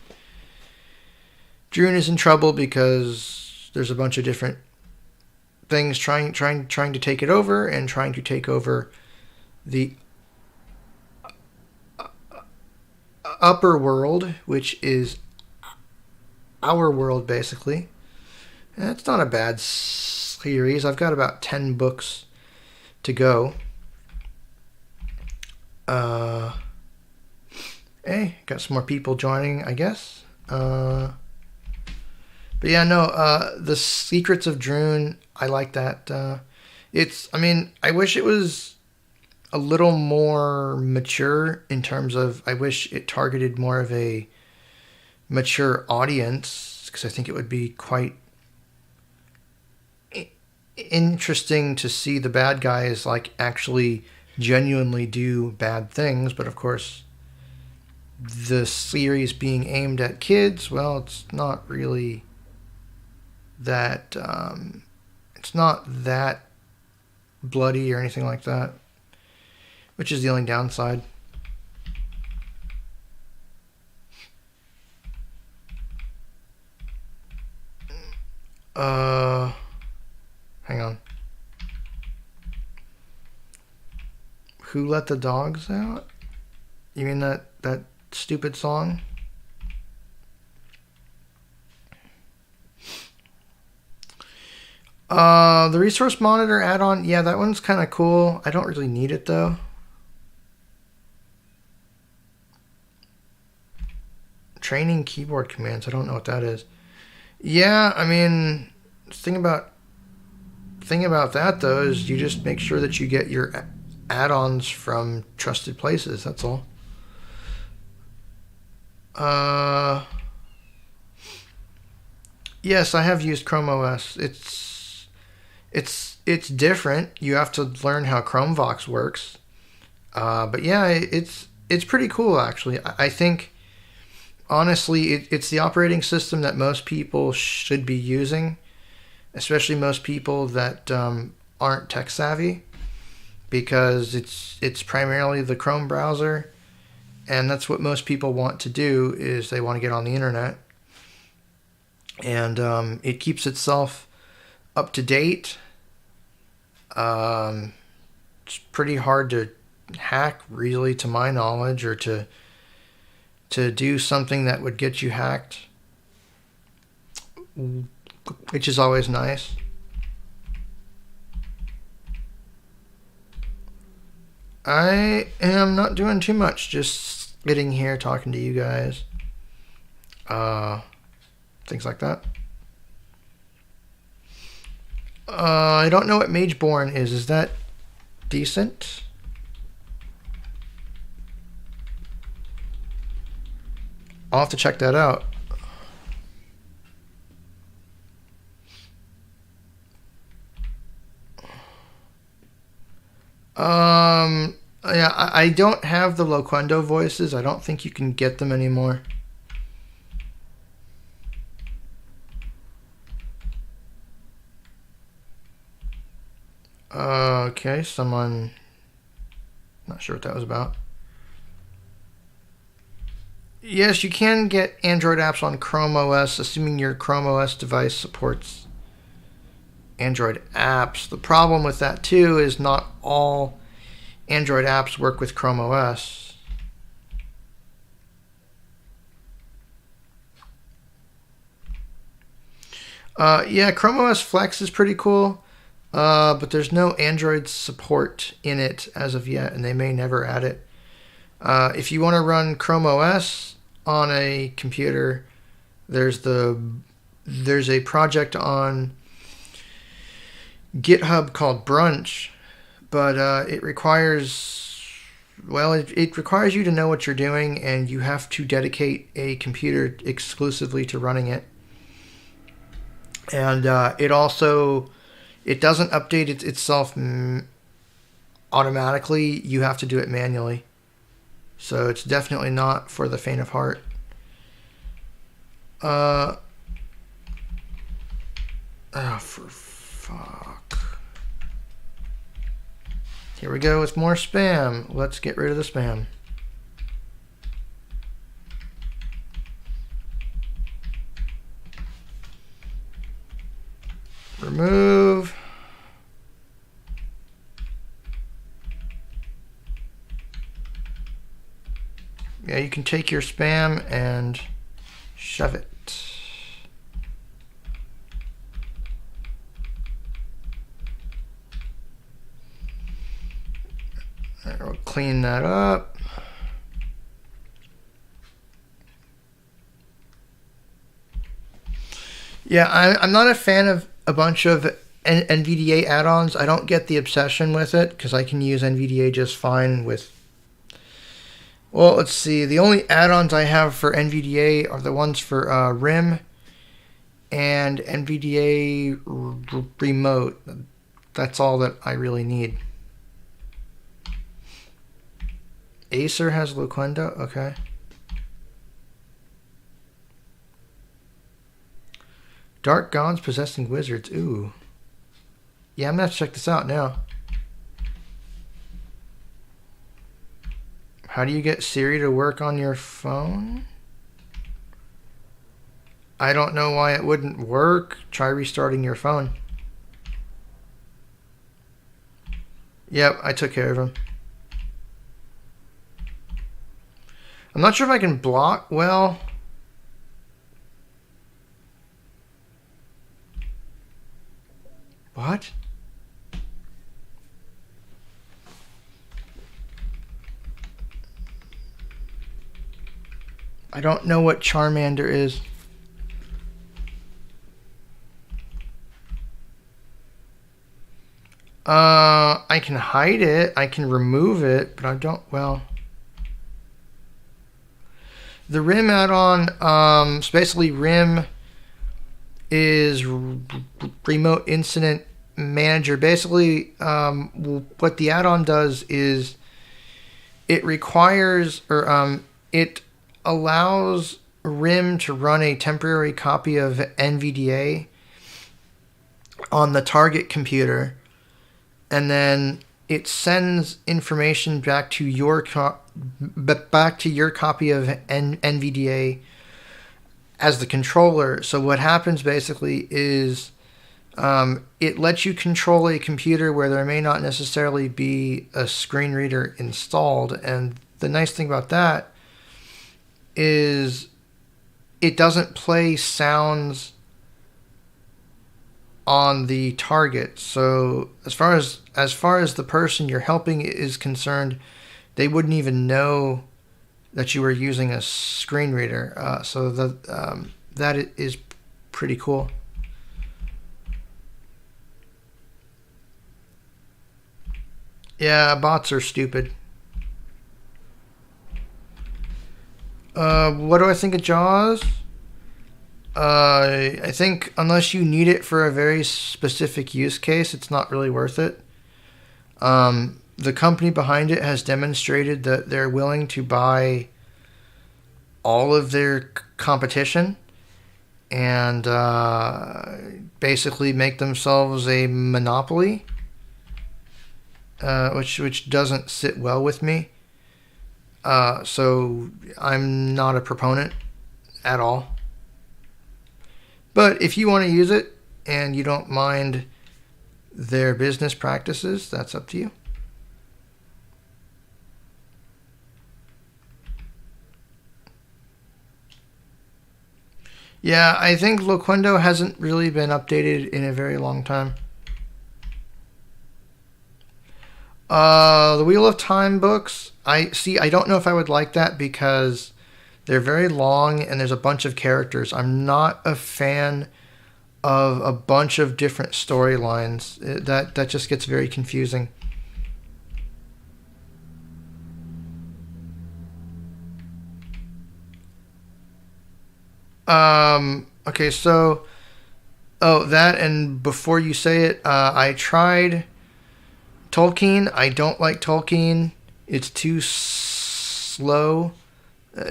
in trouble because there's a bunch of different things trying to take it over, and trying to take over the upper world, which is our world, basically. And it's not a bad series. I've got about 10 books to go. Hey, got some more people joining, I guess. But yeah, no, The Secrets of Droon, I like that. I wish it was a little more mature in terms of, I wish it targeted more of a mature audience, because I think it would be quite interesting to see the bad guys like actually genuinely do bad things. But of course, the series being aimed at kids, well, it's not really that it's not that bloody or anything like that, which is the only downside. Hang on. Who Let the Dogs Out? You mean that stupid song? The Resource Monitor add-on, yeah, that one's kind of cool. I don't really need it, though. Training keyboard commands, I don't know what that is. Yeah, I mean, thing about that, though, is you just make sure that you get your add-ons from trusted places, that's all. Yes, I have used Chrome OS. It's different. You have to learn how ChromeVox works. But yeah, it's pretty cool, actually. I think, honestly, it's the operating system that most people should be using, especially most people that aren't tech savvy, because it's primarily the Chrome browser, and that's what most people want to do, is they want to get on the internet. And it keeps itself up to date. It's pretty hard to hack, really, to my knowledge, or to do something that would get you hacked, which is always nice. I am not doing too much, just sitting here talking to you guys. Things like that. I don't know what Mageborn is. Is that decent? I'll have to check that out. Yeah, I don't have the Loquendo voices. I don't think you can get them anymore. Okay, someone... Not sure what that was about. Yes, you can get Android apps on Chrome OS, assuming your Chrome OS device supports Android apps. The problem with that, too, is not all Android apps work with Chrome OS. Yeah, Chrome OS Flex is pretty cool, but there's no Android support in it as of yet, and they may never add it. If you want to run Chrome OS on a computer, there's a project on GitHub called Brunch, but it requires you to know what you're doing, and you have to dedicate a computer exclusively to running it. And it doesn't update itself automatically. You have to do it manually. So it's definitely not for the faint of heart. Oh, for fuck. Here we go with more spam. Let's get rid of the spam. Remove. Yeah, you can take your spam and shove it. All right, we'll clean that up. Yeah, I'm not a fan of a bunch of NVDA add-ons. I don't get the obsession with it because I can use NVDA just fine with... Well, let's see. The only add-ons I have for NVDA are the ones for RIM and NVDA Remote. That's all that I really need. Acer has Loquendo? Okay. Dark Gods Possessing Wizards. Ooh. Yeah, I'm going to have to check this out now. How do you get Siri to work on your phone? I don't know why it wouldn't work. Try restarting your phone. Yep, I took care of him. I'm not sure if I can block. Well... What? I don't know what Charmander is. I can hide it. I can remove it, but I don't... Well... The RIM add-on, so basically RIM is Remote Incident Manager. Basically, what the add-on does is it requires, or it allows RIM to run a temporary copy of NVDA on the target computer, and then it sends information back to your copy of NVDA as the controller. So what happens basically is it lets you control a computer where there may not necessarily be a screen reader installed. And the nice thing about that is it doesn't play sounds on the target. So as far as the person you're helping is concerned, they wouldn't even know that you were using a screen reader. So that is pretty cool. Yeah, bots are stupid. What do I think of JAWS? I think unless you need it for a very specific use case, it's not really worth it. The company behind it has demonstrated that they're willing to buy all of their competition and basically make themselves a monopoly, which doesn't sit well with me. So I'm not a proponent at all. But if you want to use it and you don't mind their business practices, that's up to you. Yeah, I think Loquendo hasn't really been updated in a very long time. The Wheel of Time books, I don't know if I would like that because they're very long and there's a bunch of characters. I'm not a fan of a bunch of different storylines. That just gets very confusing. Okay, so... Oh, that, and before you say it, I tried Tolkien. I don't like Tolkien. It's too slow.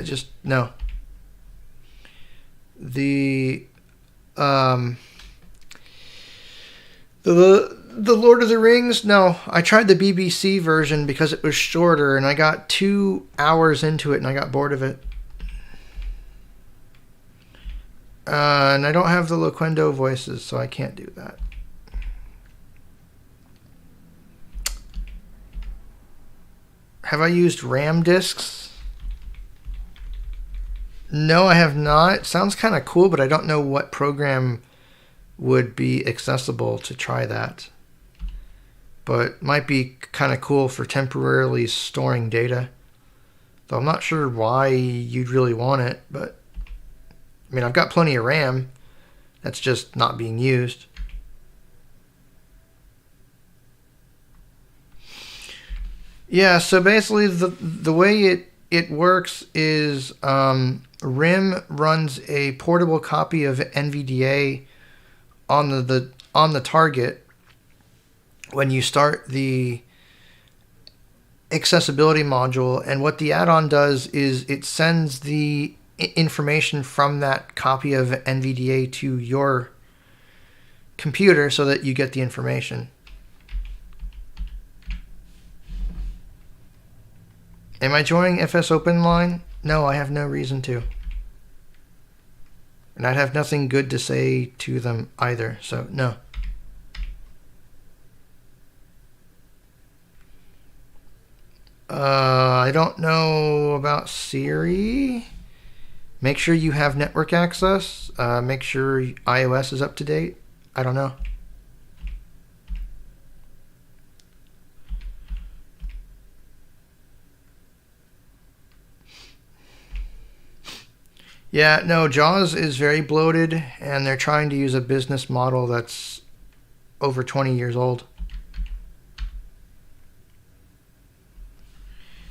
Just no. The the Lord of the Rings. No, I tried the BBC version because it was shorter, and I got 2 hours into it, and I got bored of it. And I don't have the Loquendo voices, so I can't do that. Have I used RAM disks? No, I have not. It sounds kind of cool, but I don't know what program would be accessible to try that. But might be kind of cool for temporarily storing data. Though I'm not sure why you'd really want it, but I mean, I've got plenty of RAM. That's just not being used. Yeah, so basically the way it works is RIM runs a portable copy of NVDA on the target when you start the accessibility module, and what the add-on does is it sends the information from that copy of NVDA to your computer so that you get the information. Am I joining FS Open line? No, I have no reason to. And I'd have nothing good to say to them either, so no. I don't know about Siri. Make sure you have network access. Make sure iOS is up to date. I don't know. Yeah, no, JAWS is very bloated, and they're trying to use a business model that's over 20 years old.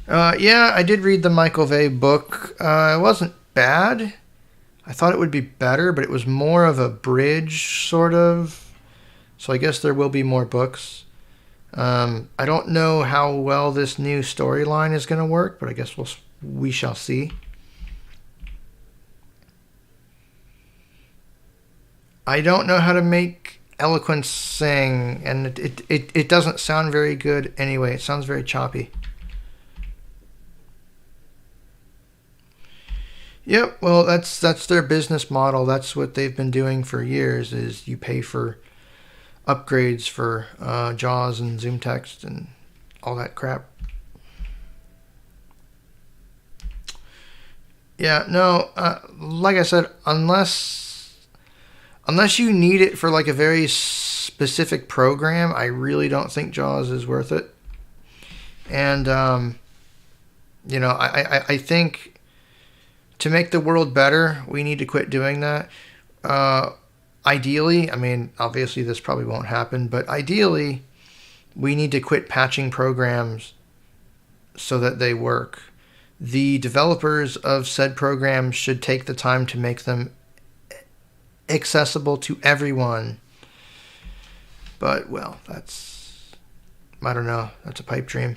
Yeah, I did read the Michael Vey book. It wasn't bad. I thought it would be better, but it was more of a bridge, sort of. So I guess there will be more books. I don't know how well this new storyline is going to work, but I guess we shall see. I don't know how to make eloquence sing, and it doesn't sound very good anyway. It sounds very choppy. Yep, well, that's their business model. That's what they've been doing for years, is you pay for upgrades for JAWS and Zoom Text and all that crap. Yeah, no, like I said, unless you need it for like a very specific program, I really don't think JAWS is worth it. And, you know, I think to make the world better, we need to quit doing that. Ideally, I mean, obviously this probably won't happen, but ideally, we need to quit patching programs so that they work. The developers of said programs should take the time to make them accessible to everyone. But, well, I don't know, that's a pipe dream.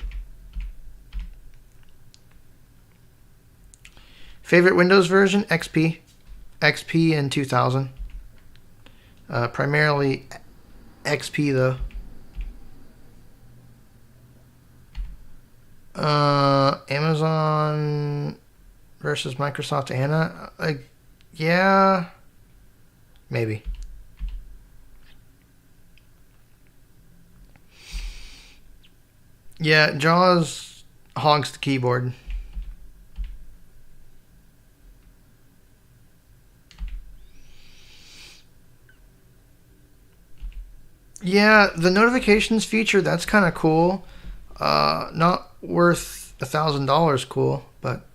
Favorite Windows version? XP. XP in 2000. Primarily XP, though. Amazon versus Microsoft Anna? Yeah. Maybe. Yeah, JAWS hogs the keyboard. Yeah, the notifications feature, that's kind of cool. Not worth $1,000 cool, but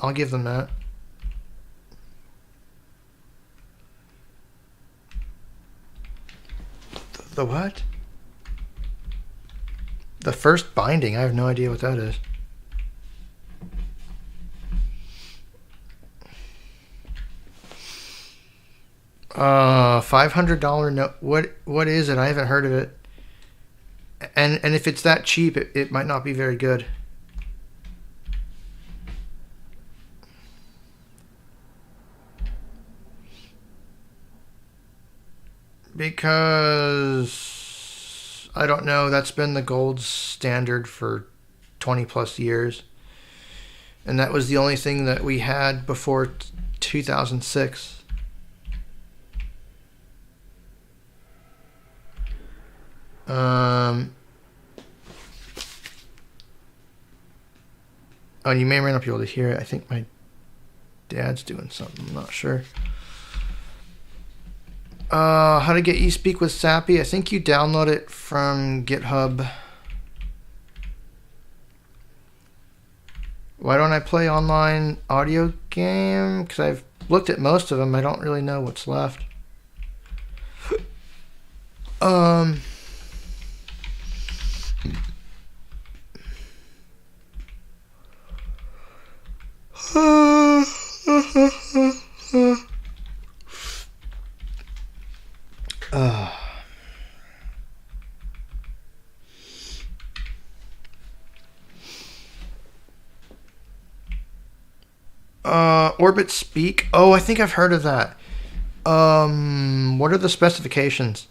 I'll give them that. The what? The first binding? I have no idea what that is. $500 note. What is it? I haven't heard of it. And if it's that cheap, it might not be very good. Because I don't know, that's been the gold standard for 20 plus years. And that was the only thing that we had before 2006. Oh, you may or may not be able to hear it. I think my dad's doing something. I'm not sure. How to get eSpeak with Sappy. I think you download it from GitHub. Why don't I play online audio game? Because I've looked at most of them. I don't really know what's left. Orbit Speak. Oh, I think I've heard of that. What are the specifications?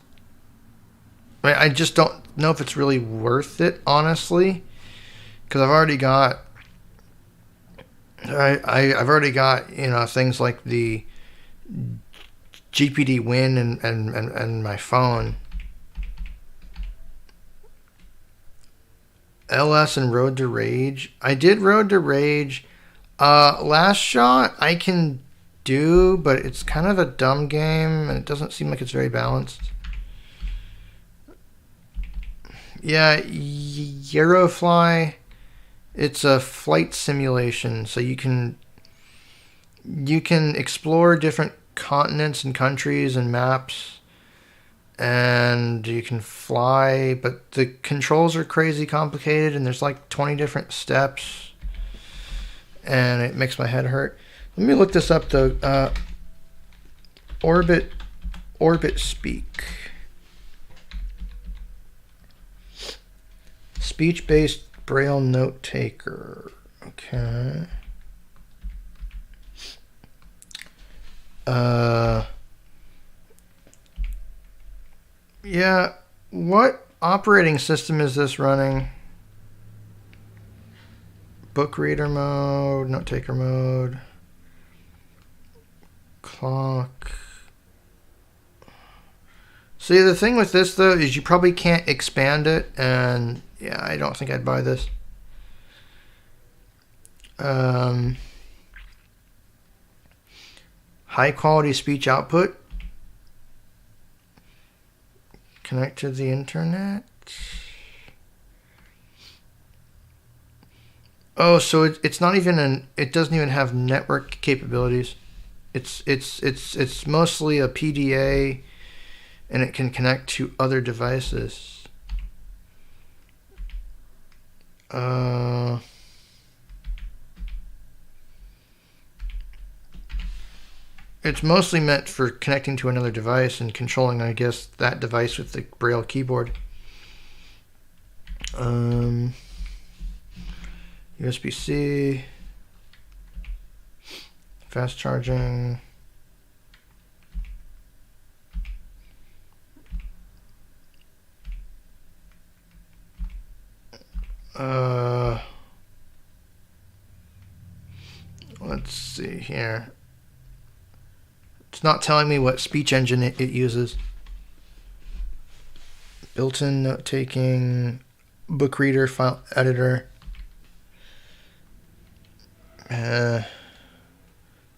I just don't know if it's really worth it, honestly, because I've already got. I've already got things like the GPD Win and my phone. LS and Road to Rage. I did Road to Rage. Last Shot I can do, but it's kind of a dumb game and it doesn't seem like it's very balanced. Yeah, Eurofly. It's a flight simulation, so you can explore different continents and countries and maps, and you can fly, but the controls are crazy complicated, and there's like 20 different steps, and it makes my head hurt. Let me look this up though. Orbit Speak. Speech-based Braille note taker. Okay. Yeah. What operating system is this running? Book reader mode, note taker mode, clock. See, the thing with this though is you probably can't expand it, and yeah, I don't think I'd buy this. High quality speech output. Connect to the internet. Oh, so it's not even it doesn't even have network capabilities. It's mostly a PDA, and it can connect to other devices. It's mostly meant for connecting to another device and controlling, I guess, that device with the Braille keyboard. USB-C, fast charging. Let's see here. It's not telling me what speech engine it uses. Built-in note-taking, book reader, file editor.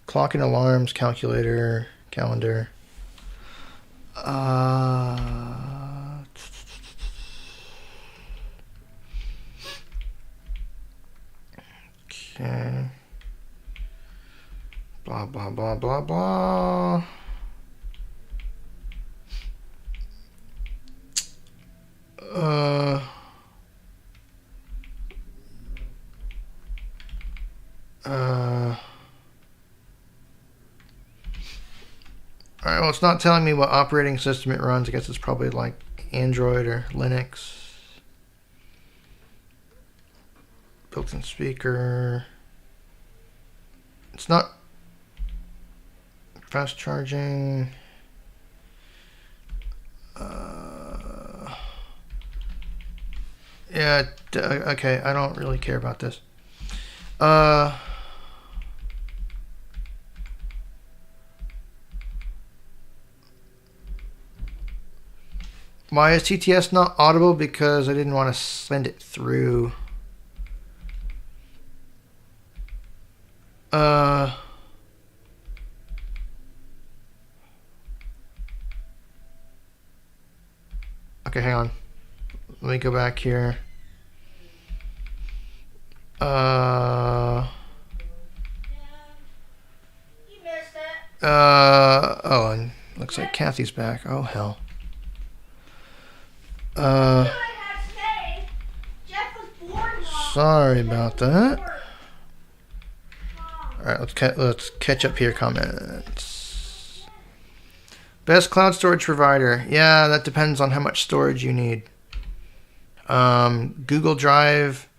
Clock and alarms, calculator, calendar. Okay. Blah, blah, blah, blah, blah. Alright, well, it's not telling me what operating system it runs. I guess it's probably like Android or Linux. Built-in speaker. It's not fast charging. Yeah, okay, I don't really care about this. Why is TTS not audible? Because I didn't want to send it through. Okay, hang on. Let me go back here. You missed it. Oh, and looks like Kathy's back. Oh, hell. Sorry about that. Alright, let's catch up here. Comments. Best cloud storage provider. Yeah, that depends on how much storage you need. Google Drive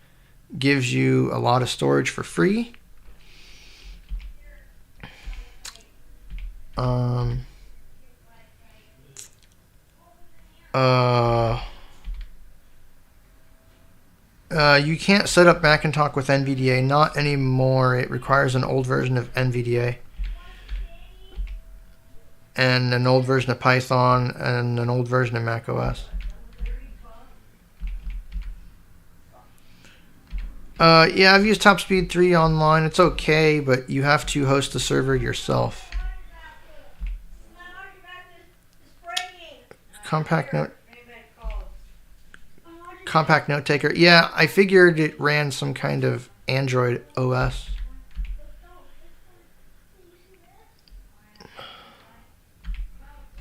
gives you a lot of storage for free. You can't set up Macintalk with NVDA. Not anymore. It requires an old version of NVDA. And an old version of Python and an old version of macOS. Yeah, I've used TopSpeed 3 online. It's okay, but you have to host the server yourself. Compact note taker. Yeah, I figured it ran some kind of Android OS.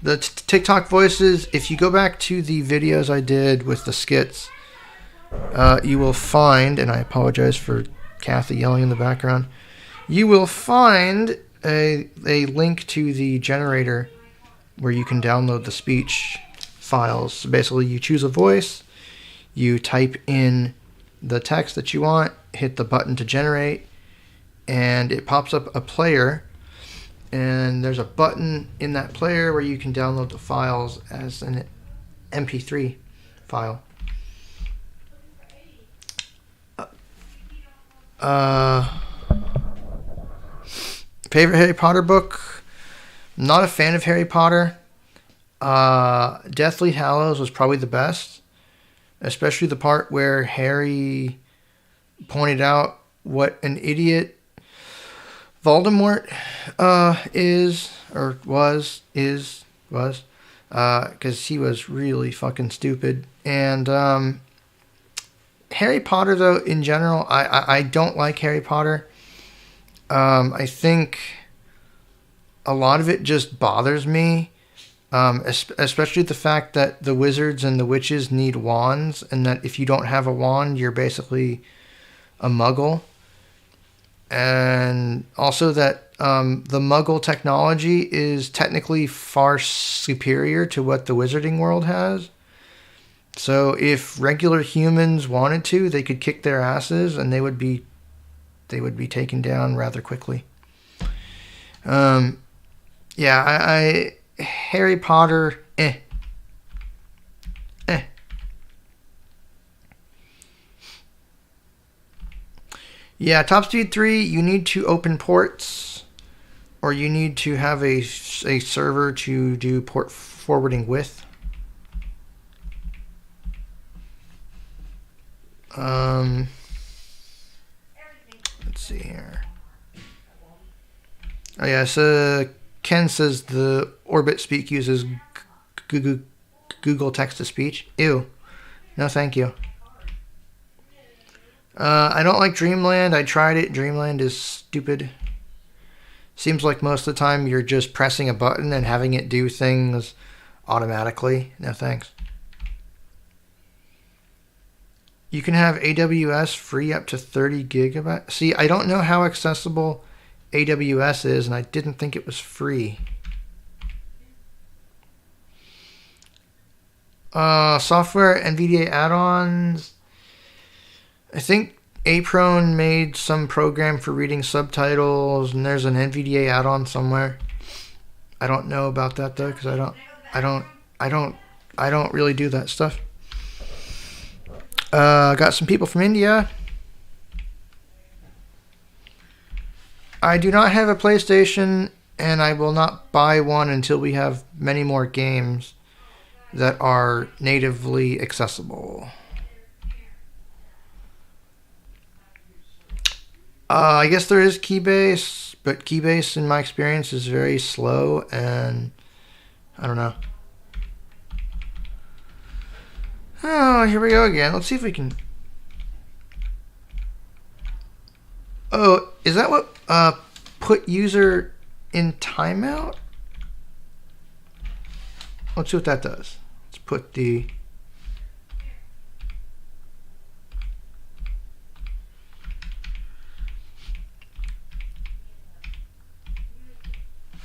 The TikTok voices, if you go back to the videos I did with the skits, you will find, and I apologize for Kathy yelling in the background, you will find a link to the generator where you can download the speech files. So basically, you choose a voice, you type in the text that you want, hit the button to generate, and it pops up a player. And there's a button in that player where you can download the files as an MP3 file. Favorite Harry Potter book? Not a fan of Harry Potter. Deathly Hallows was probably the best, especially the part where Harry pointed out what an idiot Voldemort is, because he was really fucking stupid. And Harry Potter, though, in general, I don't like Harry Potter. I think a lot of it just bothers me, especially the fact that the wizards and the witches need wands, and that if you don't have a wand, you're basically a muggle. And also that the muggle technology is technically far superior to what the wizarding world has. So if regular humans wanted to, they could kick their asses and they would be taken down rather quickly. Yeah, I Harry Potter, Yeah, TopSpeed 3, you need to open ports, or you need to have a server to do port forwarding with. Let's see here. Oh yeah, so Ken says the Orbit Speak uses Google Text-to-Speech. Ew. No, thank you. I don't like Dreamland. I tried it. Dreamland is stupid. Seems like most of the time you're just pressing a button and having it do things automatically. No thanks. You can have AWS free up to 30 gigabytes. See, I don't know how accessible AWS is, and I didn't think it was free. Software NVDA add-ons. I think Aprone made some program for reading subtitles, and there's an NVDA add-on somewhere. I don't know about that though, because I don't really do that stuff. Got some people from India. I do not have a PlayStation, and I will not buy one until we have many more games that are natively accessible. I guess there is Keybase, but Keybase, in my experience, is very slow, and I don't know. Oh, here we go again. Let's see if we can... Oh, is that what put user in timeout? Let's see what that does. Let's put the...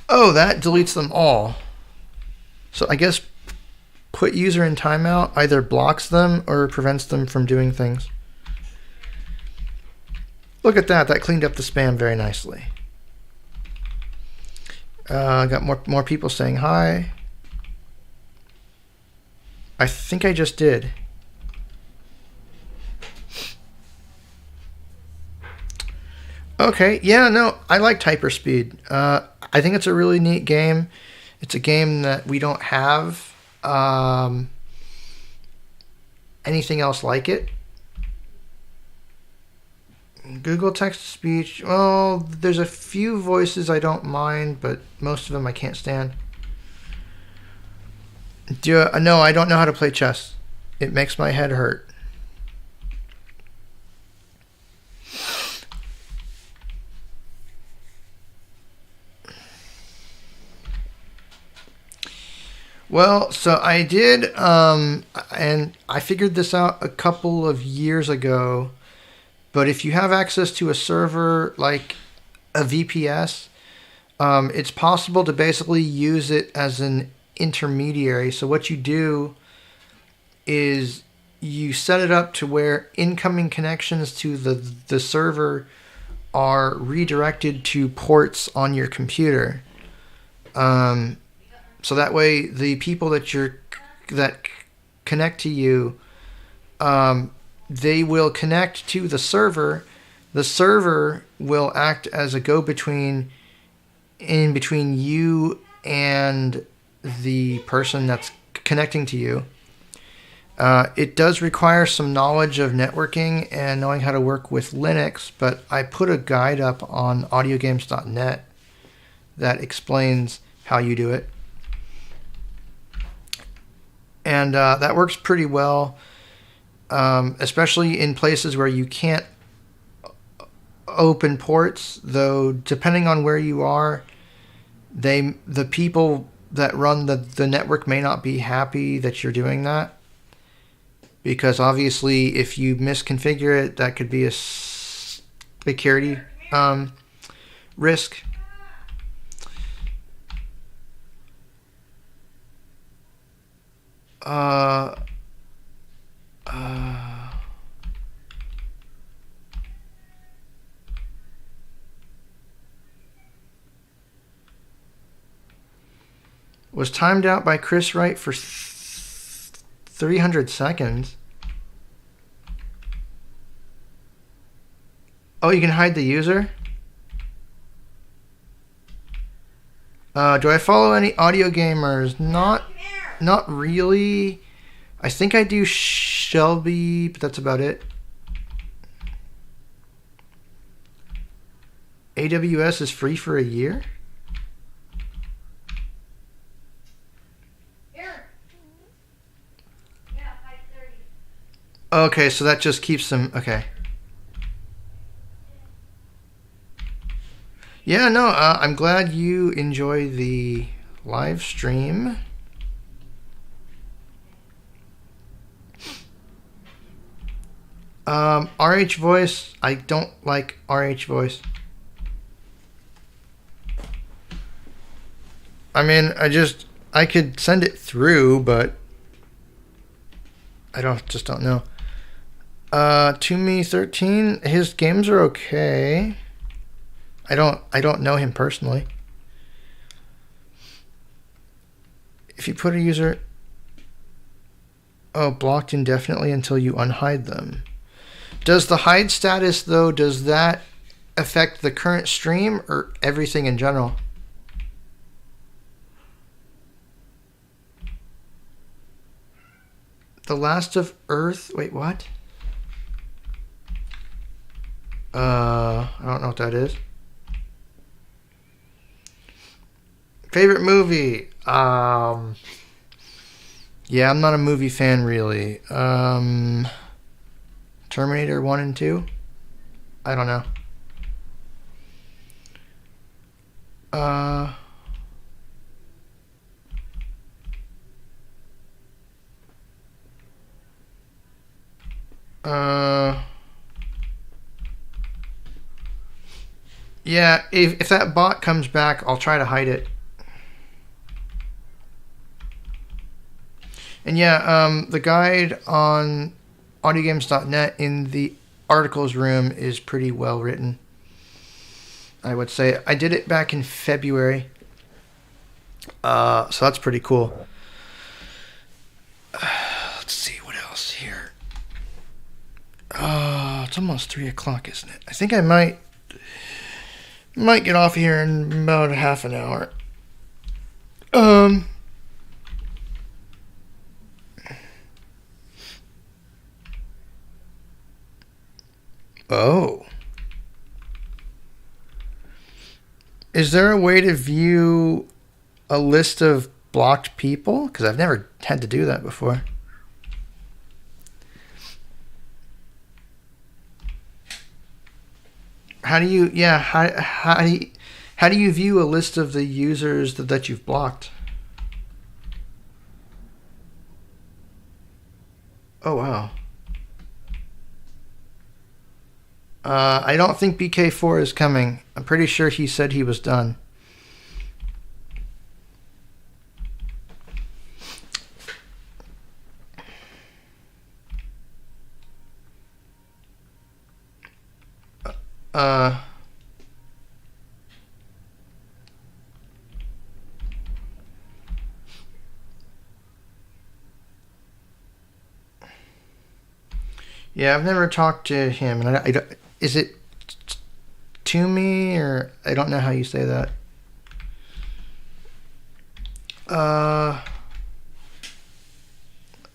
Oh, that deletes them all. So I guess put user in timeout either blocks them or prevents them from doing things. Look at that. That cleaned up the spam very nicely. Got more people saying hi. I think I just did. Okay, yeah, no, I like Hyperspeed. I think it's a really neat game. It's a game that we don't have anything else like it. Google text-to-speech, well, there's a few voices I don't mind, but most of them I can't stand. No, I don't know how to play chess. It makes my head hurt. Well, so I did, and I figured this out a couple of years ago, but if you have access to a server like a VPS, it's possible to basically use it as an intermediary. So what you do is you set it up to where incoming connections to the server are redirected to ports on your computer. So that way the people that connect to you, they will connect to the server. The server will act as a go-between in between you and the person that's connecting to you. It does require some knowledge of networking and knowing how to work with Linux, but I put a guide up on audiogames.net that explains how you do it. And that works pretty well, especially in places where you can't open ports, though depending on where you are, the people that run the network may not be happy that you're doing that. Because obviously if you misconfigure it, that could be a security risk. Was timed out by Chris Wright for 300 seconds. Oh, you can hide the user? Do I follow any audio gamers? Not really. I think I do Shelby, but that's about it. AWS is free for a year? Okay, so that just keeps them... Okay. Yeah, no, I'm glad you enjoy the live stream. RH voice, I don't like RH voice. I mean, I could send it through, but I just don't know. To me 13, his games are okay. I don't know him personally. If you put a user... Oh, blocked indefinitely until you unhide them. Does the hide status, though, does that affect the current stream or everything in general? The Last of Earth? Wait, what? I don't know what that is. Favorite movie? Yeah, I'm not a movie fan, really. Terminator 1 and 2? I don't know. Yeah, if that bot comes back, I'll try to hide it. And yeah, the guide on audiogames.net in the articles room is pretty well written, I would say. I did it back in February, so that's pretty cool. Let's see what else here. It's almost 3 o'clock, isn't it? I think I might get off here in about half an hour. Oh. Is there a way to view a list of blocked people? Because I've never had to do that before. How do you, yeah, how do you view a list of the users that you've blocked? Oh, wow. I don't think BK4 is coming. I'm pretty sure he said he was done. Yeah, I've never talked to him, and I don't, is it to me, or I don't know how you say that.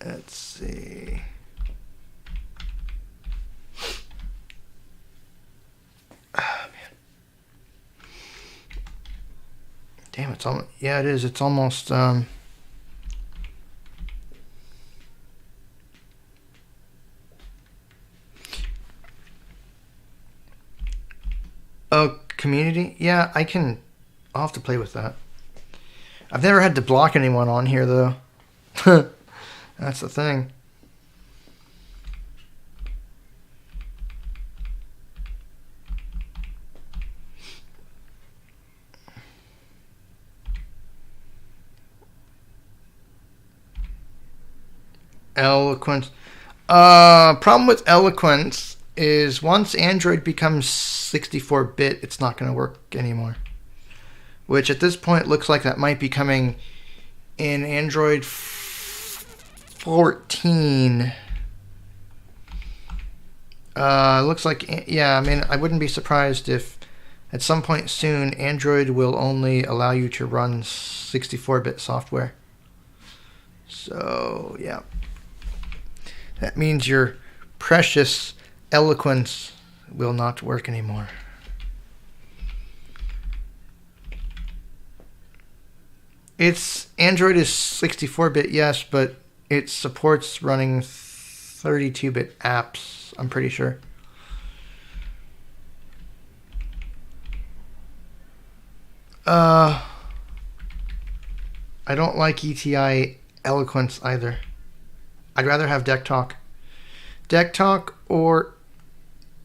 Let's see. Oh, man. Damn, it's almost, yeah, it is. It's almost, oh, community? Yeah, I'll have to play with that. I've never had to block anyone on here, though. That's the thing. Eloquence. Problem with Eloquence is once Android becomes 64-bit, it's not going to work anymore. Which at this point looks like that might be coming in Android 14. Looks like, yeah, I mean, I wouldn't be surprised if at some point soon Android will only allow you to run 64-bit software. So, yeah. That means your precious Eloquence will not work anymore. Android is 64-bit, yes, but it supports running 32-bit apps, I'm pretty sure. I don't like ETI Eloquence either. I'd rather have Deck Talk. Deck Talk or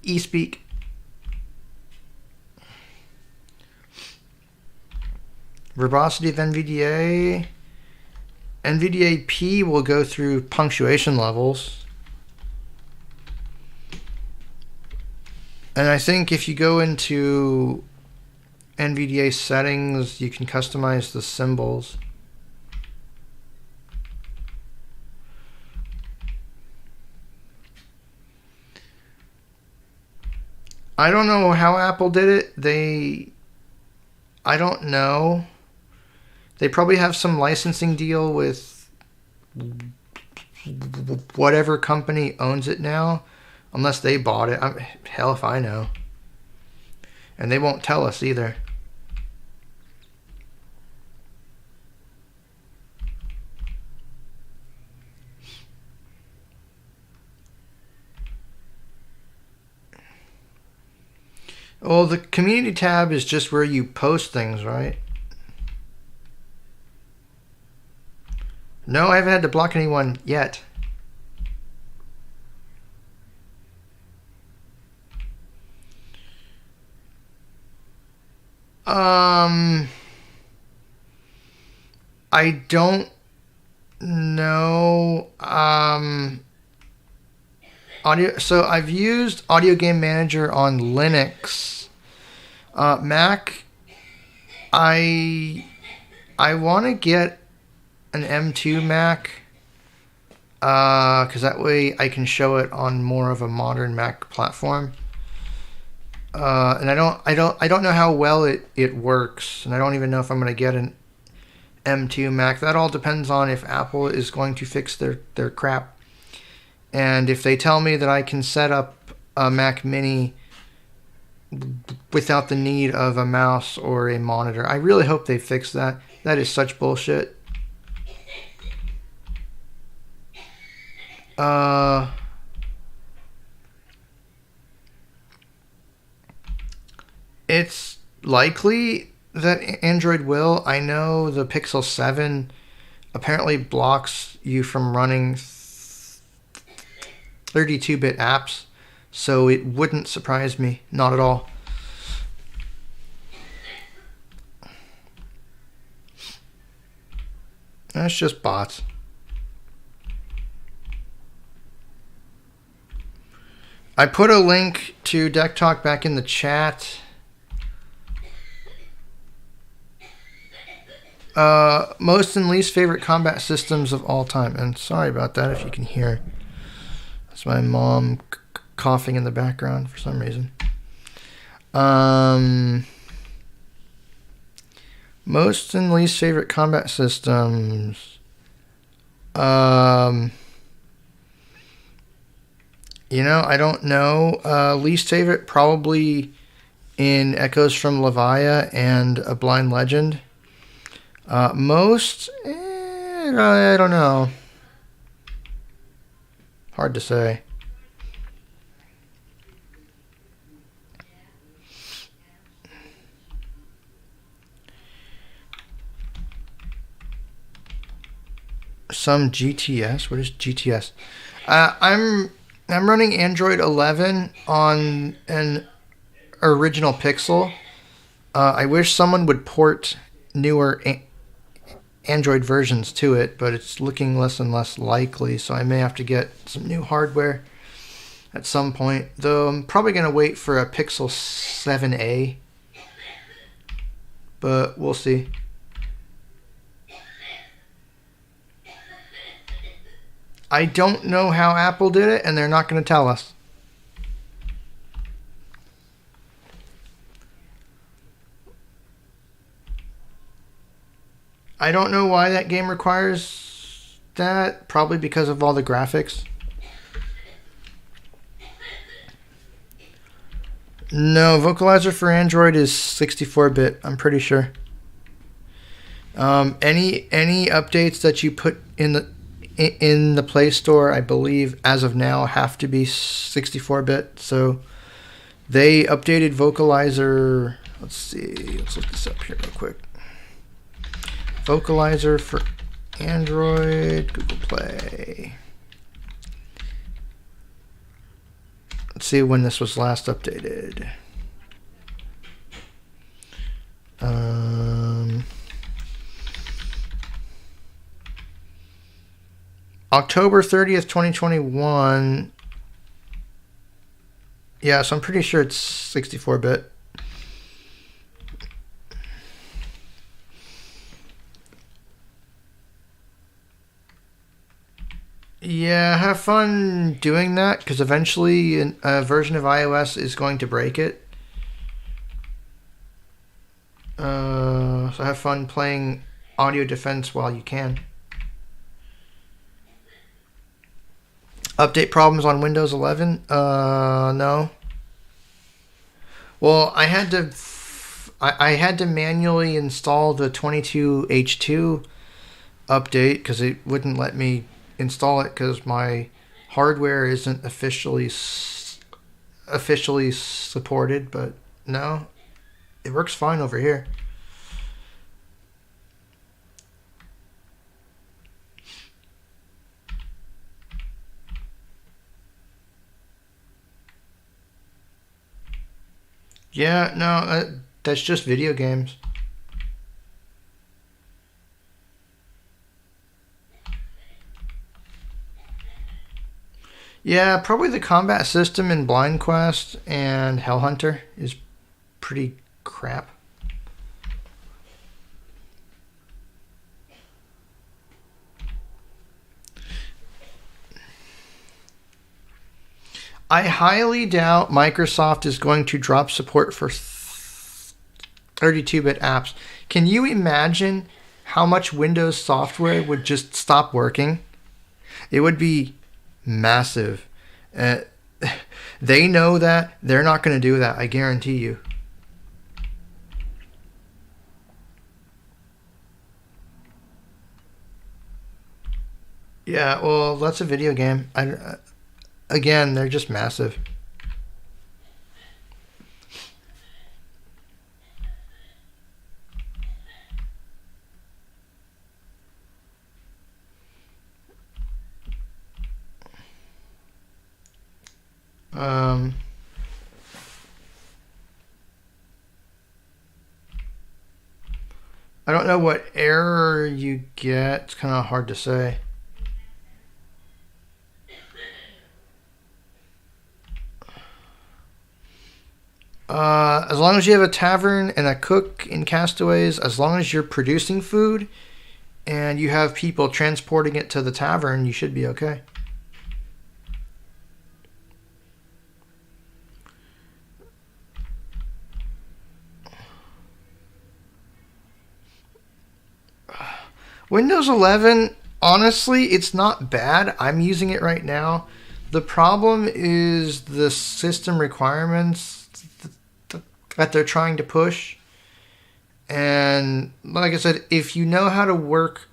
eSpeak. Verbosity of NVDA. NVDA P will go through punctuation levels. And I think if you go into NVDA settings, you can customize the symbols. I don't know how Apple did it. I don't know. They probably have some licensing deal with whatever company owns it now, unless they bought it. Hell if I know. And they won't tell us either. Well, the community tab is just where you post things, right? No, I haven't had to block anyone yet. I don't know. Audio. So I've used Audio Game Manager on Linux. Mac. I want to get an M2 Mac. Because that way I can show it on more of a modern Mac platform. And I don't know how well it works, and I don't even know if I'm going to get an M2 Mac. That all depends on if Apple is going to fix their crap. And if they tell me that I can set up a Mac Mini without the need of a mouse or a monitor, I really hope they fix that. That is such bullshit. It's likely that Android will. I know the Pixel 7 apparently blocks you from running 32-bit apps, so it wouldn't surprise me, not at all. That's just bots. I put a link to Deck Talk back in the chat. Most and least favorite combat systems of all time. And sorry about that if you can hear. That's my mom coughing in the background for some reason. Most and least favorite combat systems. I don't know. Least favorite probably in Echoes from Levia and A Blind Legend. Most, I don't know. Hard to say. Some GTS. What is GTS? I'm running Android 11 on an original Pixel. I wish someone would port newer Android versions to it, but it's looking less and less likely, so I may have to get some new hardware at some point, though I'm probably going to wait for a Pixel 7a, but we'll see. I don't know how Apple did it, and they're not going to tell us. I don't know why that game requires that. Probably because of all the graphics. No, Vocalizer for Android is 64-bit. I'm pretty sure. Any updates that you put in the Play Store, I believe, as of now, have to be 64-bit. So they updated Vocalizer. Let's see. Let's look this up here real quick. Vocalizer for Android, Google Play. Let's see when this was last updated. October 30th, 2021. Yeah, so I'm pretty sure it's 64-bit. Yeah, have fun doing that because eventually a version of iOS is going to break it. So have fun playing audio defense while you can. Update problems on Windows 11? No. Well, I had to manually install the 22H2 update because it wouldn't let me install it because my hardware isn't officially supported. But no, it works fine over here. Yeah, no, that's just video games. Yeah, probably the combat system in Blind Quest and Hellhunter is pretty crap. I highly doubt Microsoft is going to drop support for 32-bit apps. Can you imagine how much Windows software would just stop working? It would be massive. They know that. They're not going to do that, I guarantee you. Yeah, well, that's a video game. Again, they're just massive. I don't know what error you get. It's kind of hard to say. As long as you have a tavern and a cook in Castaways, as long as you're producing food and you have people transporting it to the tavern, you should be okay. Windows 11, honestly, it's not bad. I'm using it right now. The problem is the system requirements that they're trying to push. And like I said, if you know how to work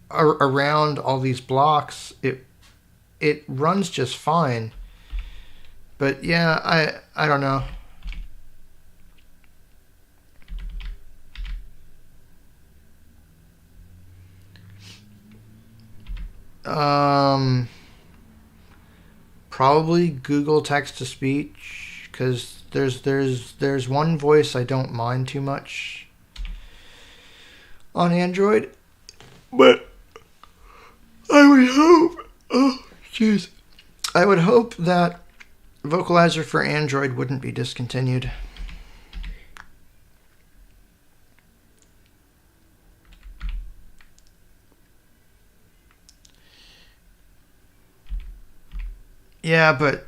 around all these blocks, it runs just fine. But yeah, I don't know. Probably Google text to speech because there's one voice I don't mind too much on Android, but I would hope. Oh, jeez. I would hope that Vocalizer for Android wouldn't be discontinued. Yeah, but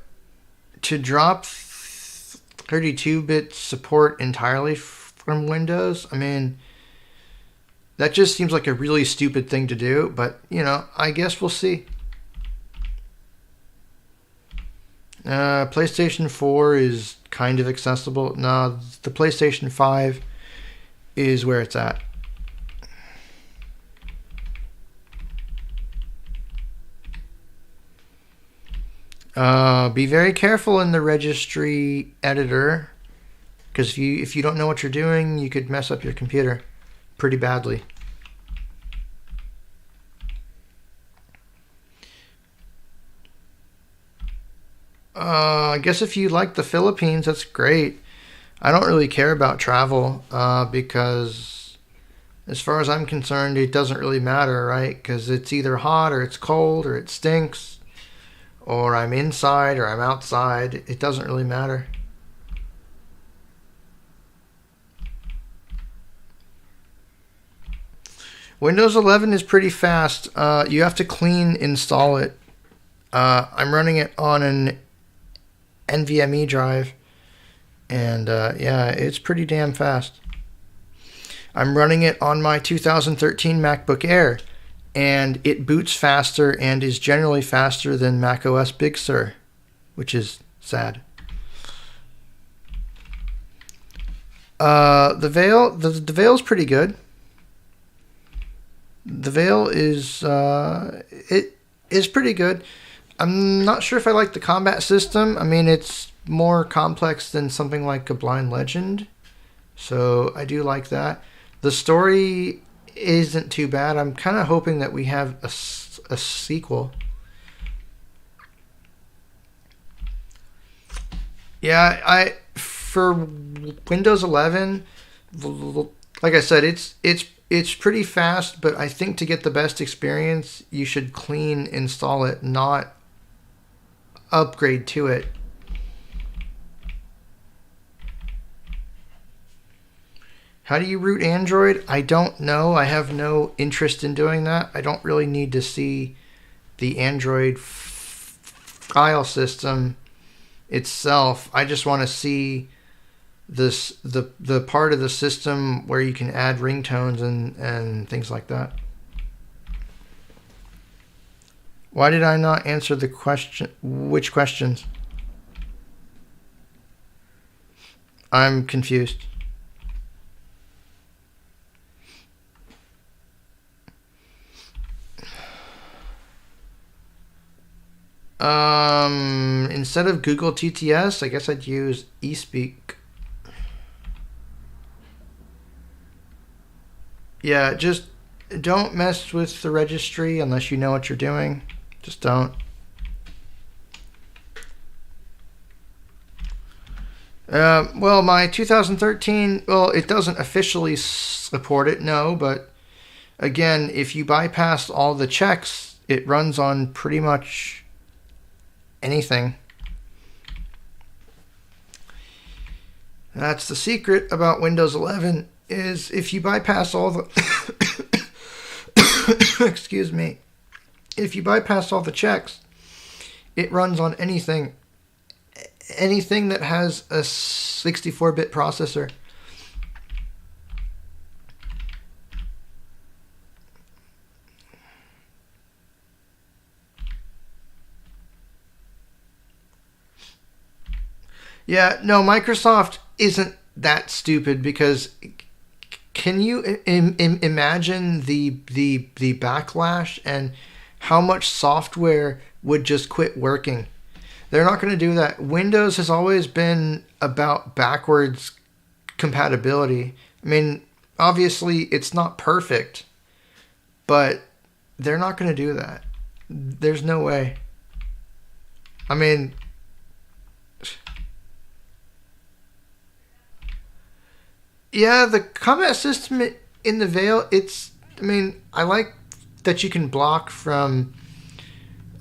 to drop 32-bit support entirely from Windows, I mean, that just seems like a really stupid thing to do, but, you know, I guess we'll see. PlayStation 4 is kind of accessible. No, the PlayStation 5 is where it's at. Be very careful in the registry editor, because if you don't know what you're doing, you could mess up your computer pretty badly. I guess if you like the Philippines, that's great. I don't really care about travel because, as far as I'm concerned, it doesn't really matter, right? Because it's either hot or it's cold or it stinks, or I'm inside or I'm outside. It doesn't really matter. Windows 11 is pretty fast. You have to clean install it. I'm running it on an NVMe drive, and yeah, it's pretty damn fast. I'm running it on my 2013 MacBook Air, and it boots faster and is generally faster than macOS Big Sur, which is sad. The Veil's pretty good. The Veil is it is pretty good. I'm not sure if I like the combat system. I mean, it's more complex than something like a Blind Legend, so I do like that. The story isn't too bad. I'm kind of hoping that we have a sequel. Yeah, for Windows 11, like I said, it's pretty fast, but I think to get the best experience, you should clean install it, not upgrade to it. How do you root Android? I don't know. I have no interest in doing that. I don't really need to see the Android file system itself. I just want to see the part of the system where you can add ringtones and things like that. Why did I not answer the question? Which questions? I'm confused. Instead of Google TTS, I guess I'd use eSpeak. Yeah, just don't mess with the registry unless you know what you're doing. Just don't. Well, my 2013, well, it doesn't officially support it, no, but again, if you bypass all the checks, it runs on pretty much anything. That's the secret about Windows 11, is if you bypass all the excuse me, if you bypass all the checks, it runs on anything that has a 64-bit processor. Yeah, no, Microsoft isn't that stupid, because can you imagine the backlash and how much software would just quit working? They're not going to do that. Windows has always been about backwards compatibility. I mean, obviously it's not perfect, but they're not going to do that. There's no way. I mean, yeah, the combat system in the Veil, I like that you can block from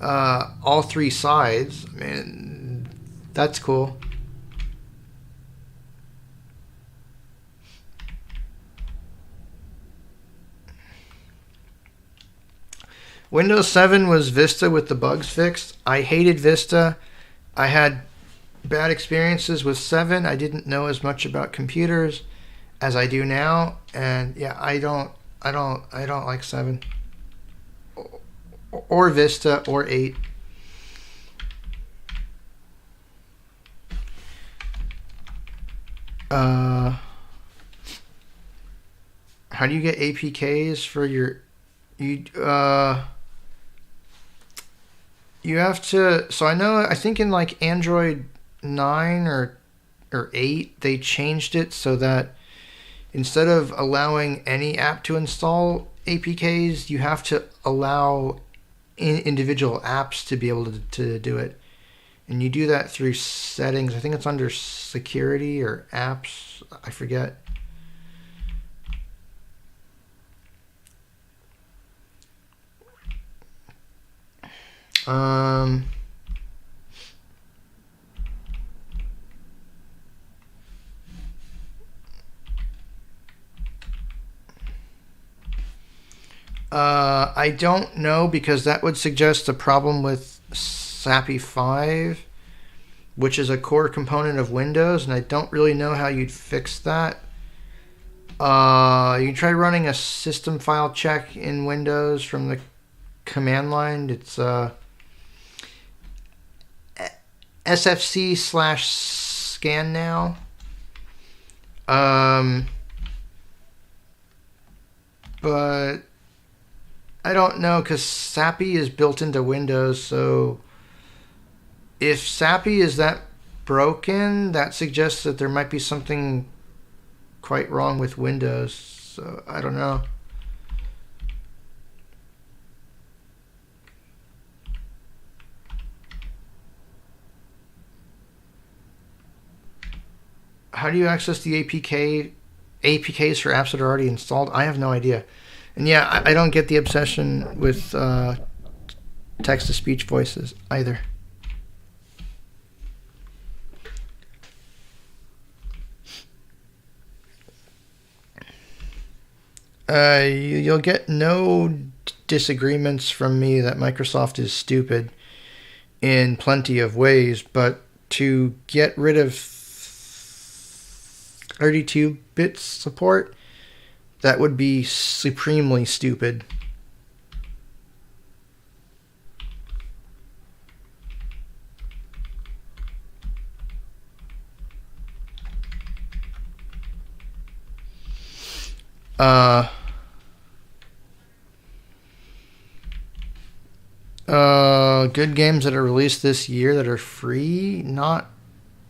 all three sides. I mean, that's cool. Windows 7 was Vista with the bugs fixed. I hated Vista. I had bad experiences with 7. I didn't know as much about computers as I do now, and yeah, I don't like 7 or Vista or 8. How do you get APKs for your you have to, so I think in like Android 9 or 8 they changed it so that instead of allowing any app to install APKs, you have to allow individual apps to be able to do it. And you do that through settings. I think it's under security or apps. I forget. I don't know, because that would suggest a problem with SAPI 5, which is a core component of Windows, and I don't really know how you'd fix that. You can try running a system file check in Windows from the command line. It's sfc/scan now. But I don't know, because SAPI is built into Windows, so if SAPI is that broken, that suggests that there might be something quite wrong with Windows. So I don't know. How do you access the APKs for apps that are already installed? I have no idea. And yeah, I don't get the obsession with text-to-speech voices either. You'll get no disagreements from me that Microsoft is stupid in plenty of ways, but to get rid of 32-bit support, that would be supremely stupid. Good games that are released this year that are free? Not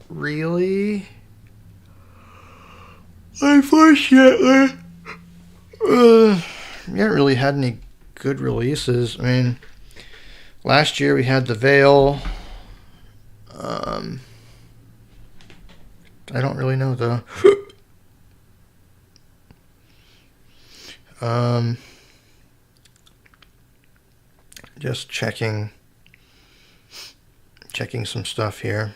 really. Unfortunately. We haven't really had any good releases. I mean, last year we had The Veil. I don't really know, though. Just checking some stuff here.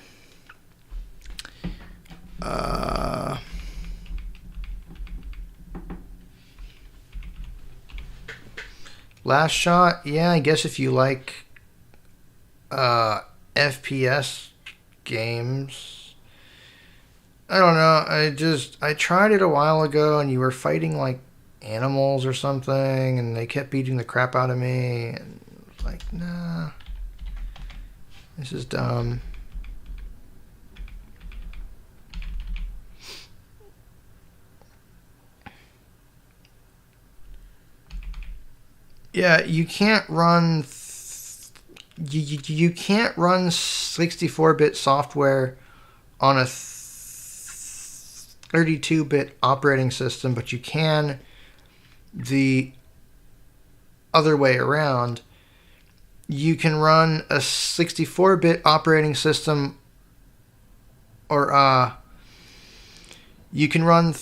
Last Shot, yeah, I guess if you like FPS games. I don't know, I tried it a while ago, and you were fighting like animals or something, and they kept beating the crap out of me, and it's like, nah, this is dumb. Yeah, you can't run you can't run 64-bit software on a 32-bit operating system, but you can the other way around. You can run a 64-bit operating system, or you can run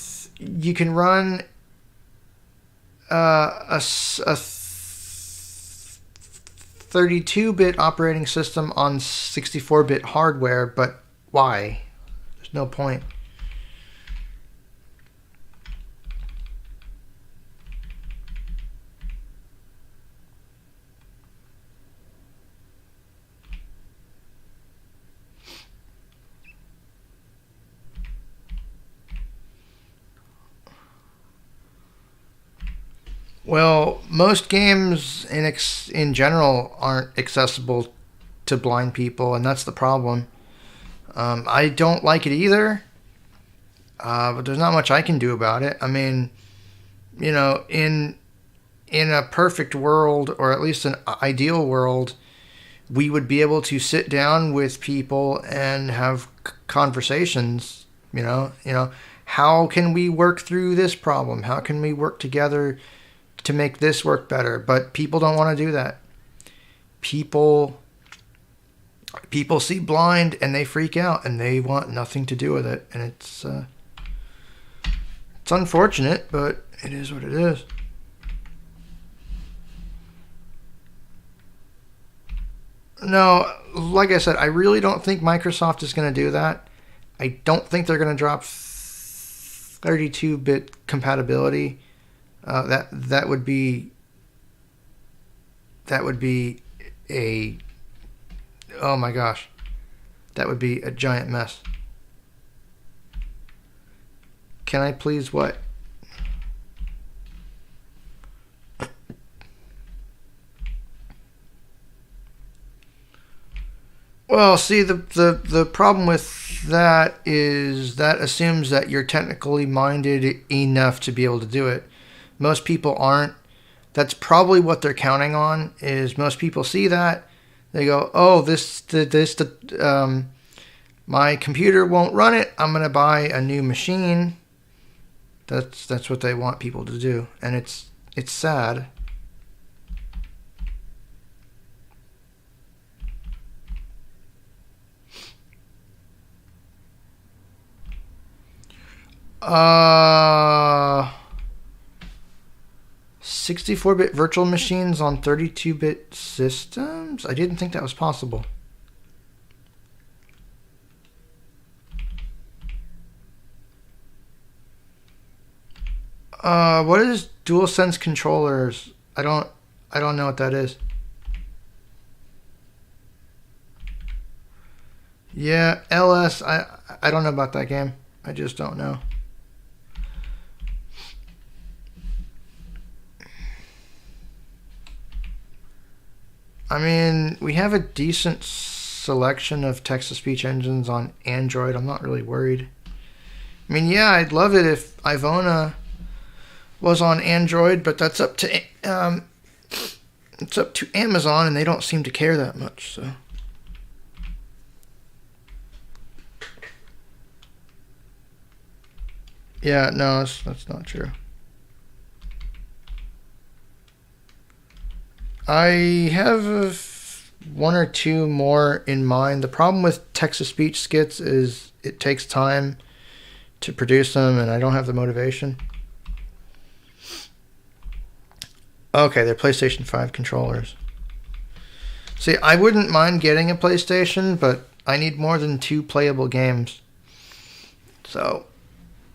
a 32-bit operating system on 64-bit hardware, but why? There's no point. Well, most games in general aren't accessible to blind people, and that's the problem. I don't like it either, but there's not much I can do about it. I mean, you know, in a perfect world, or at least an ideal world, we would be able to sit down with people and have conversations. You know, how can we work through this problem? How can we work together to make this work better? But people don't want to do that. People see blind and they freak out and they want nothing to do with it, and it's unfortunate, but it is what it is. No, like I said, I really don't think Microsoft is going to do that. I don't think they're going to drop 32-bit compatibility. That would be that would be a... Oh my gosh. That would be a giant mess. Can I please what? Well, see, the problem with that is that assumes that you're technically minded enough to be able to do it. Most people aren't. That's probably what they're counting on, is most people see that. They go, oh, my computer won't run it. I'm going to buy a new machine. That's what they want people to do. And it's sad. Uh... 64-bit virtual machines on 32-bit systems? I didn't think that was possible. What is DualSense controllers? I don't know what that is. Yeah, LS, I don't know about that game. I just don't know. I mean, we have a decent selection of text-to-speech engines on Android. I'm not really worried. I mean, yeah, I'd love it if Ivona was on Android, but that's up to it's up to Amazon, and they don't seem to care that much. So, yeah, no, that's not true. I have one or two more in mind. The problem with text-to-speech skits is it takes time to produce them, and I don't have the motivation. Okay, they're PlayStation 5 controllers. See, I wouldn't mind getting a PlayStation, but I need more than 2 playable games. So,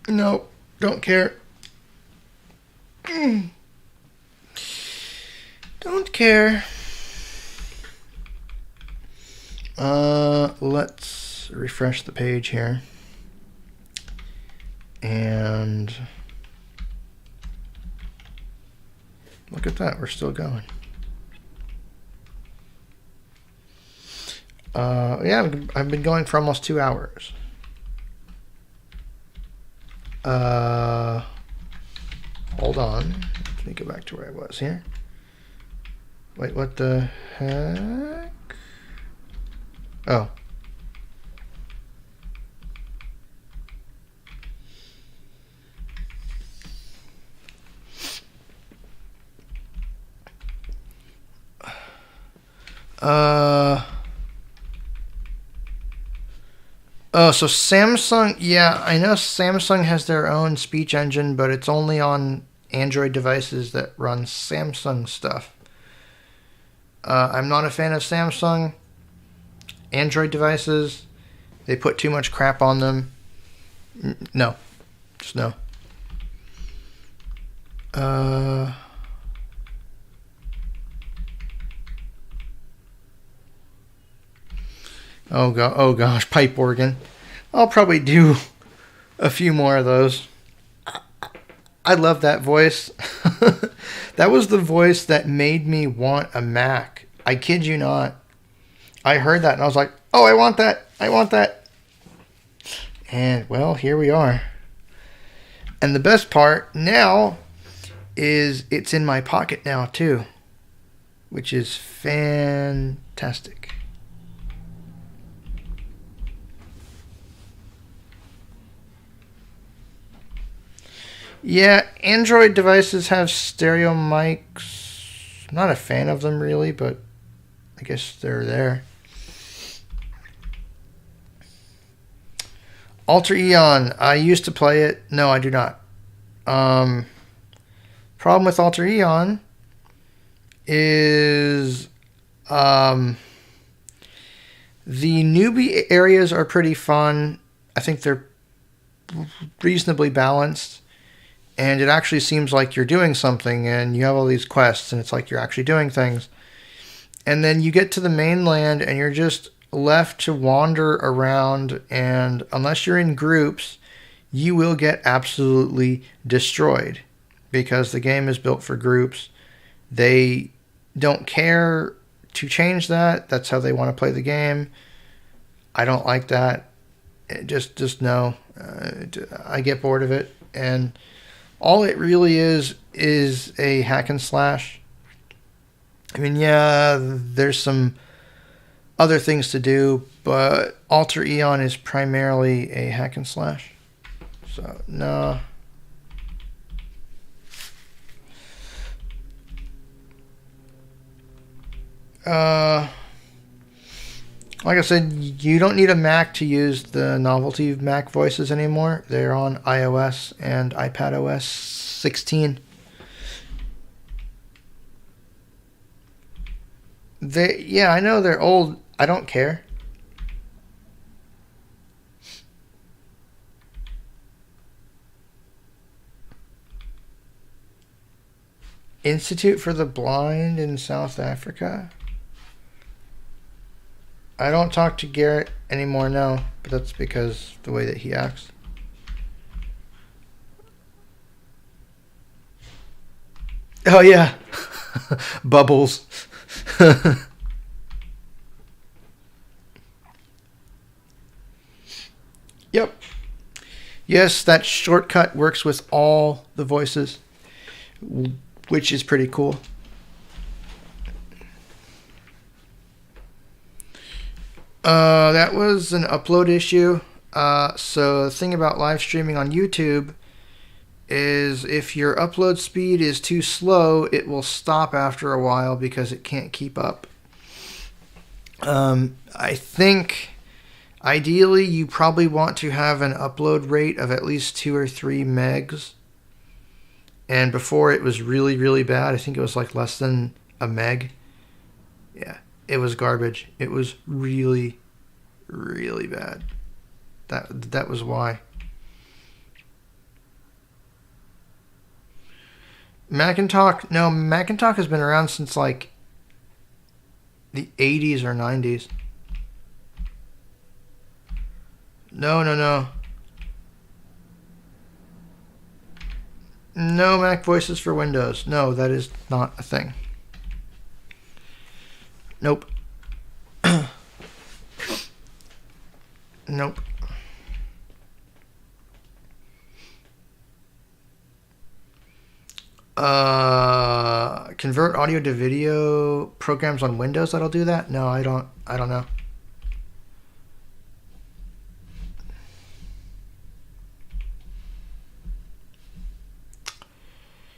no, don't care. Don't care. Let's refresh the page here. And look at that, we're still going. Yeah, I've been going for almost 2 hours. Hold on. Let me go back to where I was here. Wait, what the heck? Oh. Oh, so Samsung, yeah, I know Samsung has their own speech engine, but it's only on Android devices that run Samsung stuff. I'm not a fan of Samsung Android devices. They put too much crap on them. No. Just no. Oh gosh, pipe organ. I'll probably do a few more of those. I love that voice. That was the voice that made me want a Mac. I kid you not. I heard that and I was like, oh, I want that. I want that. And, well, here we are. And the best part now is it's in my pocket now, too. Which is fantastic. Yeah, Android devices have stereo mics. I'm not a fan of them really, but I guess they're there. Alter Eon, I used to play it. No, I do not. Problem with Alter Eon is the newbie areas are pretty fun. I think they're reasonably balanced. And it actually seems like you're doing something, and you have all these quests, and it's like you're actually doing things. And then you get to the mainland and you're just left to wander around, and unless you're in groups, you will get absolutely destroyed because the game is built for groups. They don't care to change that. That's how they want to play the game. I don't like that. Just no. I get bored of it, and all it really is a hack and slash. I mean, yeah, there's some other things to do, but Alter Eon is primarily a hack and slash. So, no. Like I said, you don't need a Mac to use the novelty Mac voices anymore. They're on iOS and iPadOS 16. Yeah, I know they're old. I don't care. Institute for the Blind in South Africa? I don't talk to Garrett anymore now, but that's because the way that he acts. Oh, yeah. Bubbles. Yep. Yes, that shortcut works with all the voices, which is pretty cool. That was an upload issue. So the thing about live streaming on YouTube is if your upload speed is too slow, it will stop after a while because it can't keep up. I think ideally you probably want to have an upload rate of at least 2 or 3 megs. And before it was really, really bad. I think it was like less than a meg. Yeah, it was garbage. It was really, really bad. That was why. Macintalk has been around since like the 80s or 90s. No. No Mac voices for Windows. No, that is not a thing. Nope. Nope. Convert audio to video programs on Windows that'll do that? No, I don't know.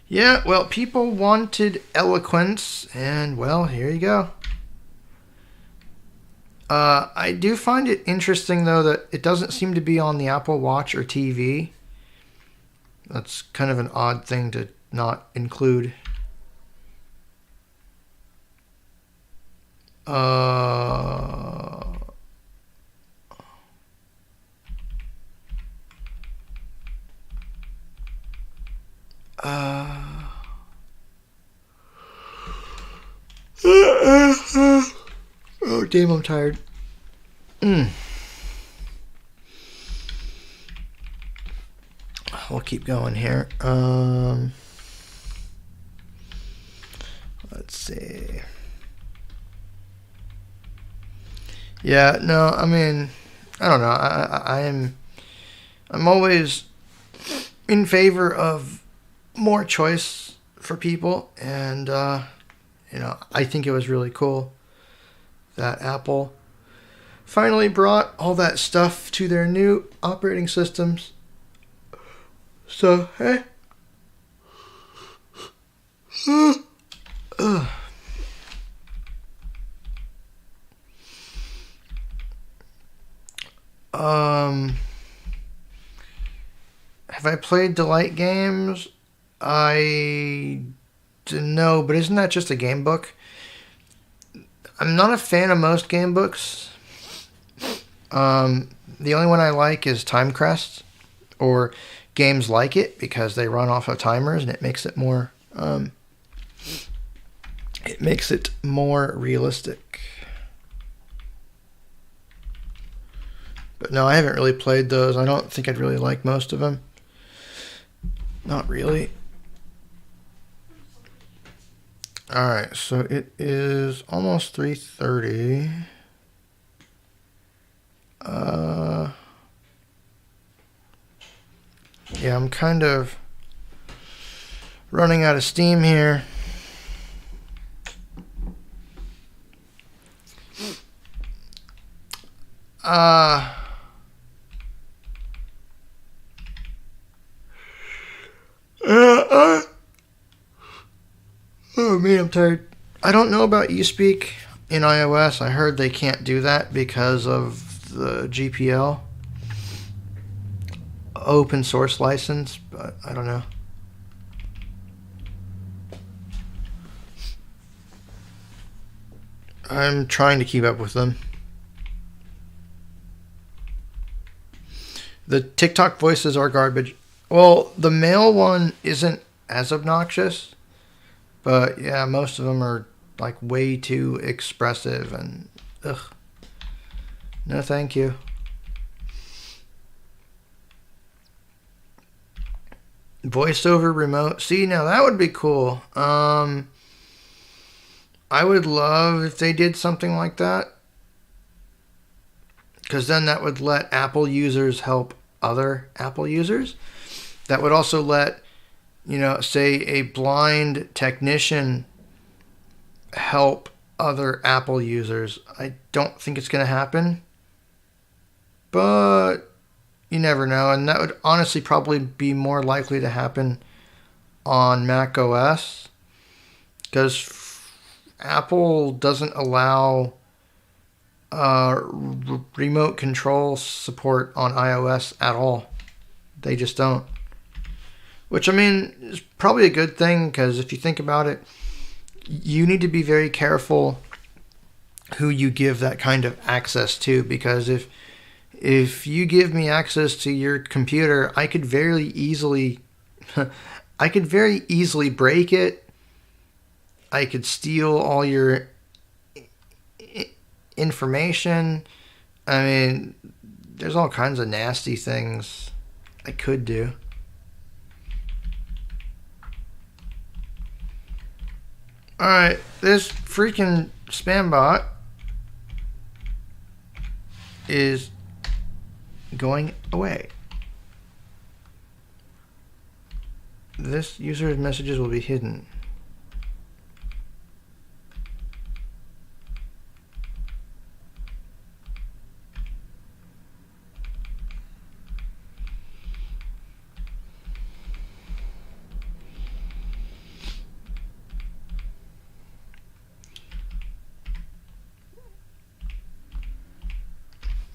Yeah, well, people wanted eloquence, and well, here you go. I do find it interesting, though, that it doesn't seem to be on the Apple Watch or TV. That's kind of an odd thing to not include. Oh, damn, I'm tired. We'll keep going here. Let's see. Yeah, no, I mean, I don't know. I'm always in favor of more choice for people, and I think it was really cool that Apple finally brought all that stuff to their new operating systems. So, hey. Have I played Delight Games? I don't know, but isn't that just a game book? I'm not a fan of most game books. The only one I like is Time Crest, or games like it, because they run off of timers and it makes it more It makes it more realistic. But no, I haven't really played those. I don't think I'd really like most of them. Not really. Alright, so it is almost 3:30. Yeah, I'm kind of running out of steam here. Oh man, I'm tired. I don't know about eSpeak in iOS. I heard they can't do that because of the GPL open source license, but I don't know. I'm trying to keep up with them. The TikTok voices are garbage. Well, the male one isn't as obnoxious, but yeah, most of them are like way too expressive and ugh. No, thank you. Voiceover remote. See, now that would be cool. I would love if they did something like that. Because then that would let Apple users help other Apple users. That would also let, say a blind technician help other Apple users. I don't think it's going to happen. But you never know. And that would honestly probably be more likely to happen on Mac OS. Because Apple doesn't allow remote control support on iOS at all. They just don't. Which, I mean, is probably a good thing, because if you think about it, you need to be very careful who you give that kind of access to, because if you give me access to your computer, I could very easily break it. I could steal all your information. I mean, there's all kinds of nasty things I could do. Alright, this freaking spam bot is going away. This user's messages will be hidden.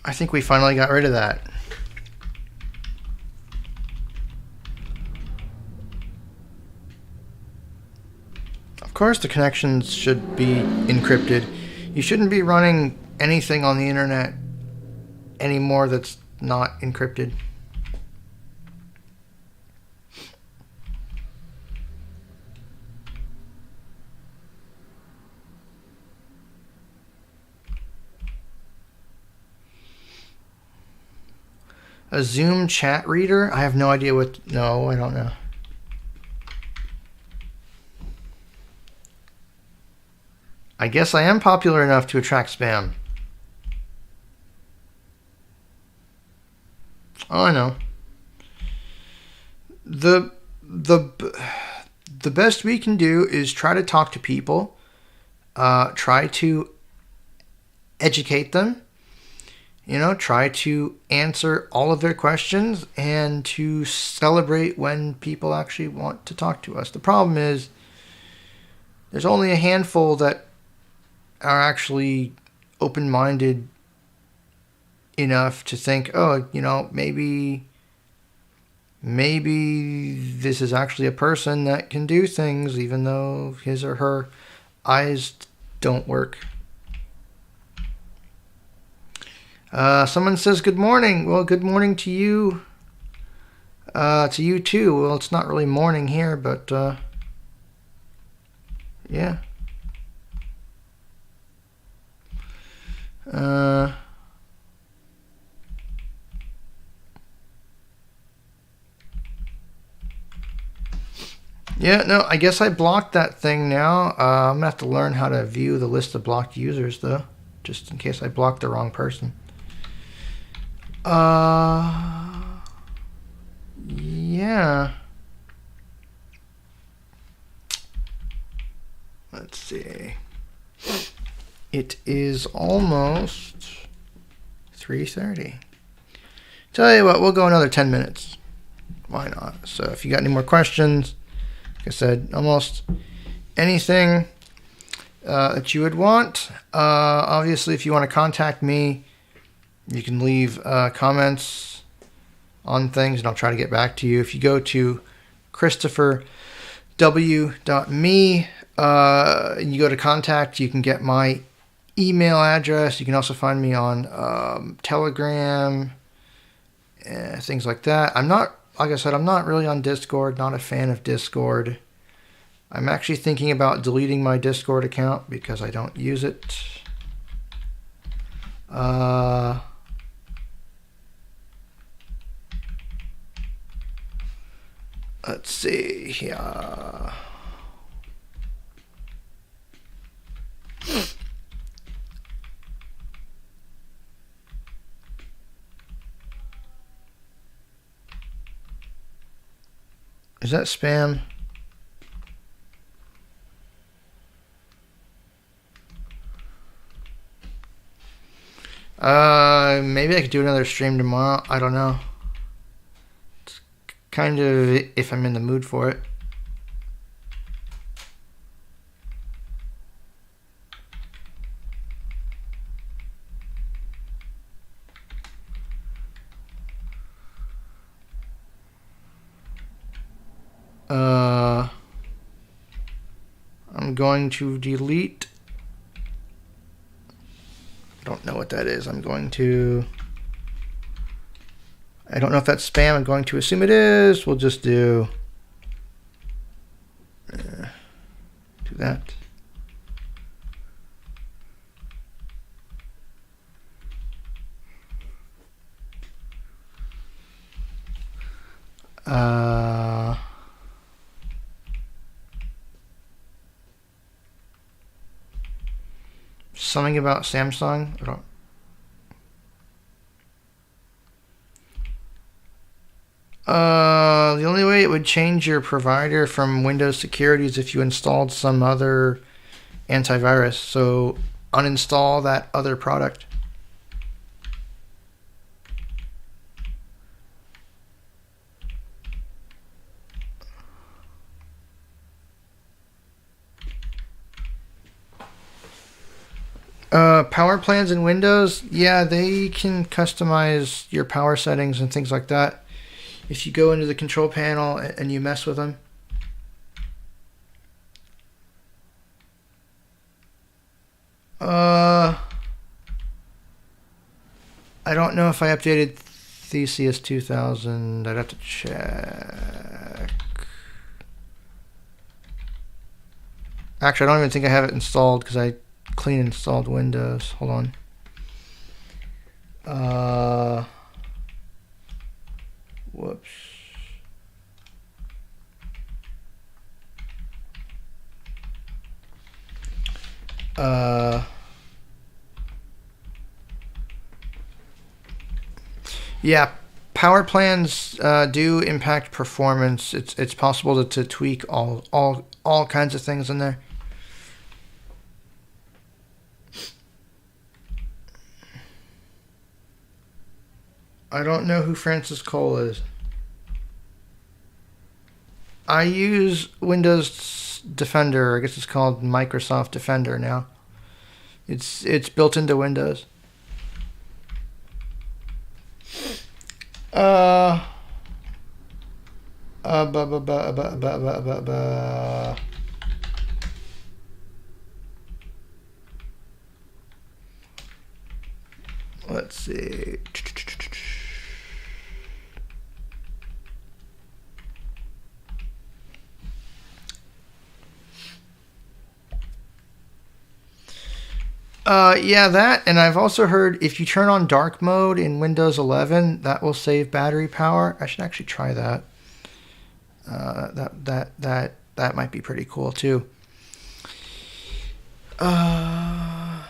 I think we finally got rid of that. Of course the connections should be encrypted. You shouldn't be running anything on the internet anymore that's not encrypted. A Zoom chat reader? I have no idea what... No, I don't know. I guess I am popular enough to attract spam. Oh, I know. The best we can do is try to talk to people. Try to educate them. Try to answer all of their questions and to celebrate when people actually want to talk to us. The problem is there's only a handful that are actually open-minded enough to think, oh, maybe this is actually a person that can do things even though his or her eyes don't work. Someone says good morning. Well, good morning to you. To you too. Well, it's not really morning here, but yeah. Yeah, no, I guess I blocked that thing now. I'm gonna have to learn how to view the list of blocked users, though, just in case I blocked the wrong person. Yeah. Let's see. It is almost 3:30. Tell you what, we'll go another 10 minutes. Why not? So if you got any more questions, like I said, almost anything that you would want. Obviously, if you want to contact me, you can leave comments on things, and I'll try to get back to you. If you go to christopherw.me and you go to contact, you can get my email address. You can also find me on Telegram, things like that. Like I said, I'm not really on Discord, not a fan of Discord. I'm actually thinking about deleting my Discord account because I don't use it. Let's see here. Is that spam? Maybe I could do another stream tomorrow. I don't know. It's kind of if I'm in the mood for it. I'm going to delete. I don't know what that is. I don't know if that's spam. I'm going to assume it is. We'll just do that. Something about Samsung. I don't. The only way it would change your provider from Windows Security is if you installed some other antivirus. So uninstall that other product. Power plans in Windows, yeah, they can customize your power settings and things like that. If you go into the control panel and you mess with them. I don't know if I updated Theseus 2000. I'd have to check. Actually, I don't even think I have it installed because I clean installed Windows. Hold on. Whoops. Yeah, power plans do impact performance. It's possible to tweak all kinds of things in there. I don't know who Francis Cole is. I use Windows Defender. I guess it's called Microsoft Defender now. It's built into Windows. Let's see. Yeah, that, and I've also heard if you turn on dark mode in Windows 11, that will save battery power. I should actually try that. That might be pretty cool too. Yeah.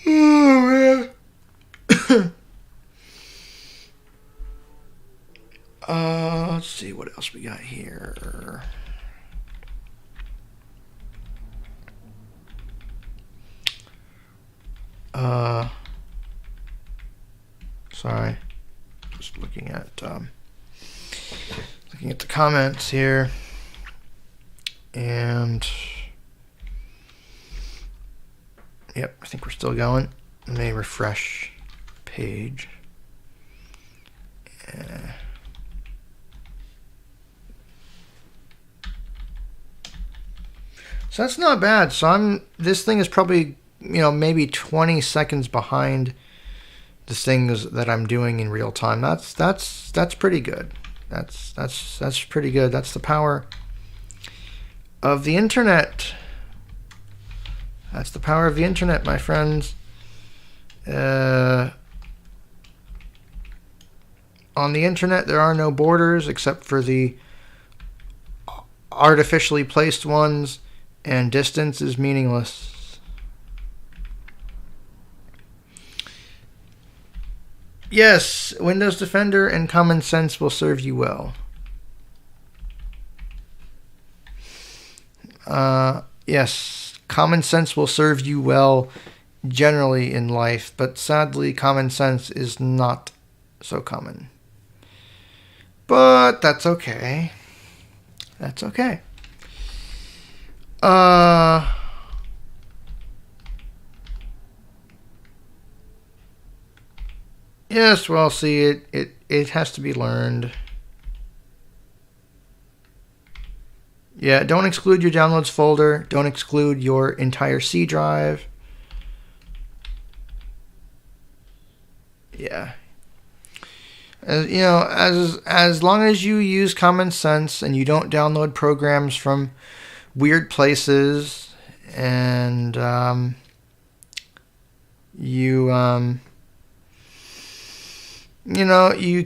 Oh man. Let's see what else we got here. Sorry, just looking at the comments here, and yep, I think we're still going. Let me refresh page. So that's not bad. So this thing is probably, maybe 20 seconds behind the things that I'm doing in real time. That's pretty good. That's pretty good. That's the power of the internet. That's the power of the internet, my friends. On the internet, there are no borders except for the artificially placed ones, and distance is meaningless. Yes, Windows Defender and common sense will serve you well. Yes, common sense will serve you well generally in life, but sadly, common sense is not so common. But that's okay. That's okay. Yes, well, see, it has to be learned. Yeah, don't exclude your downloads folder. Don't exclude your entire C drive. Yeah. As long as you use common sense and you don't download programs from weird places, and you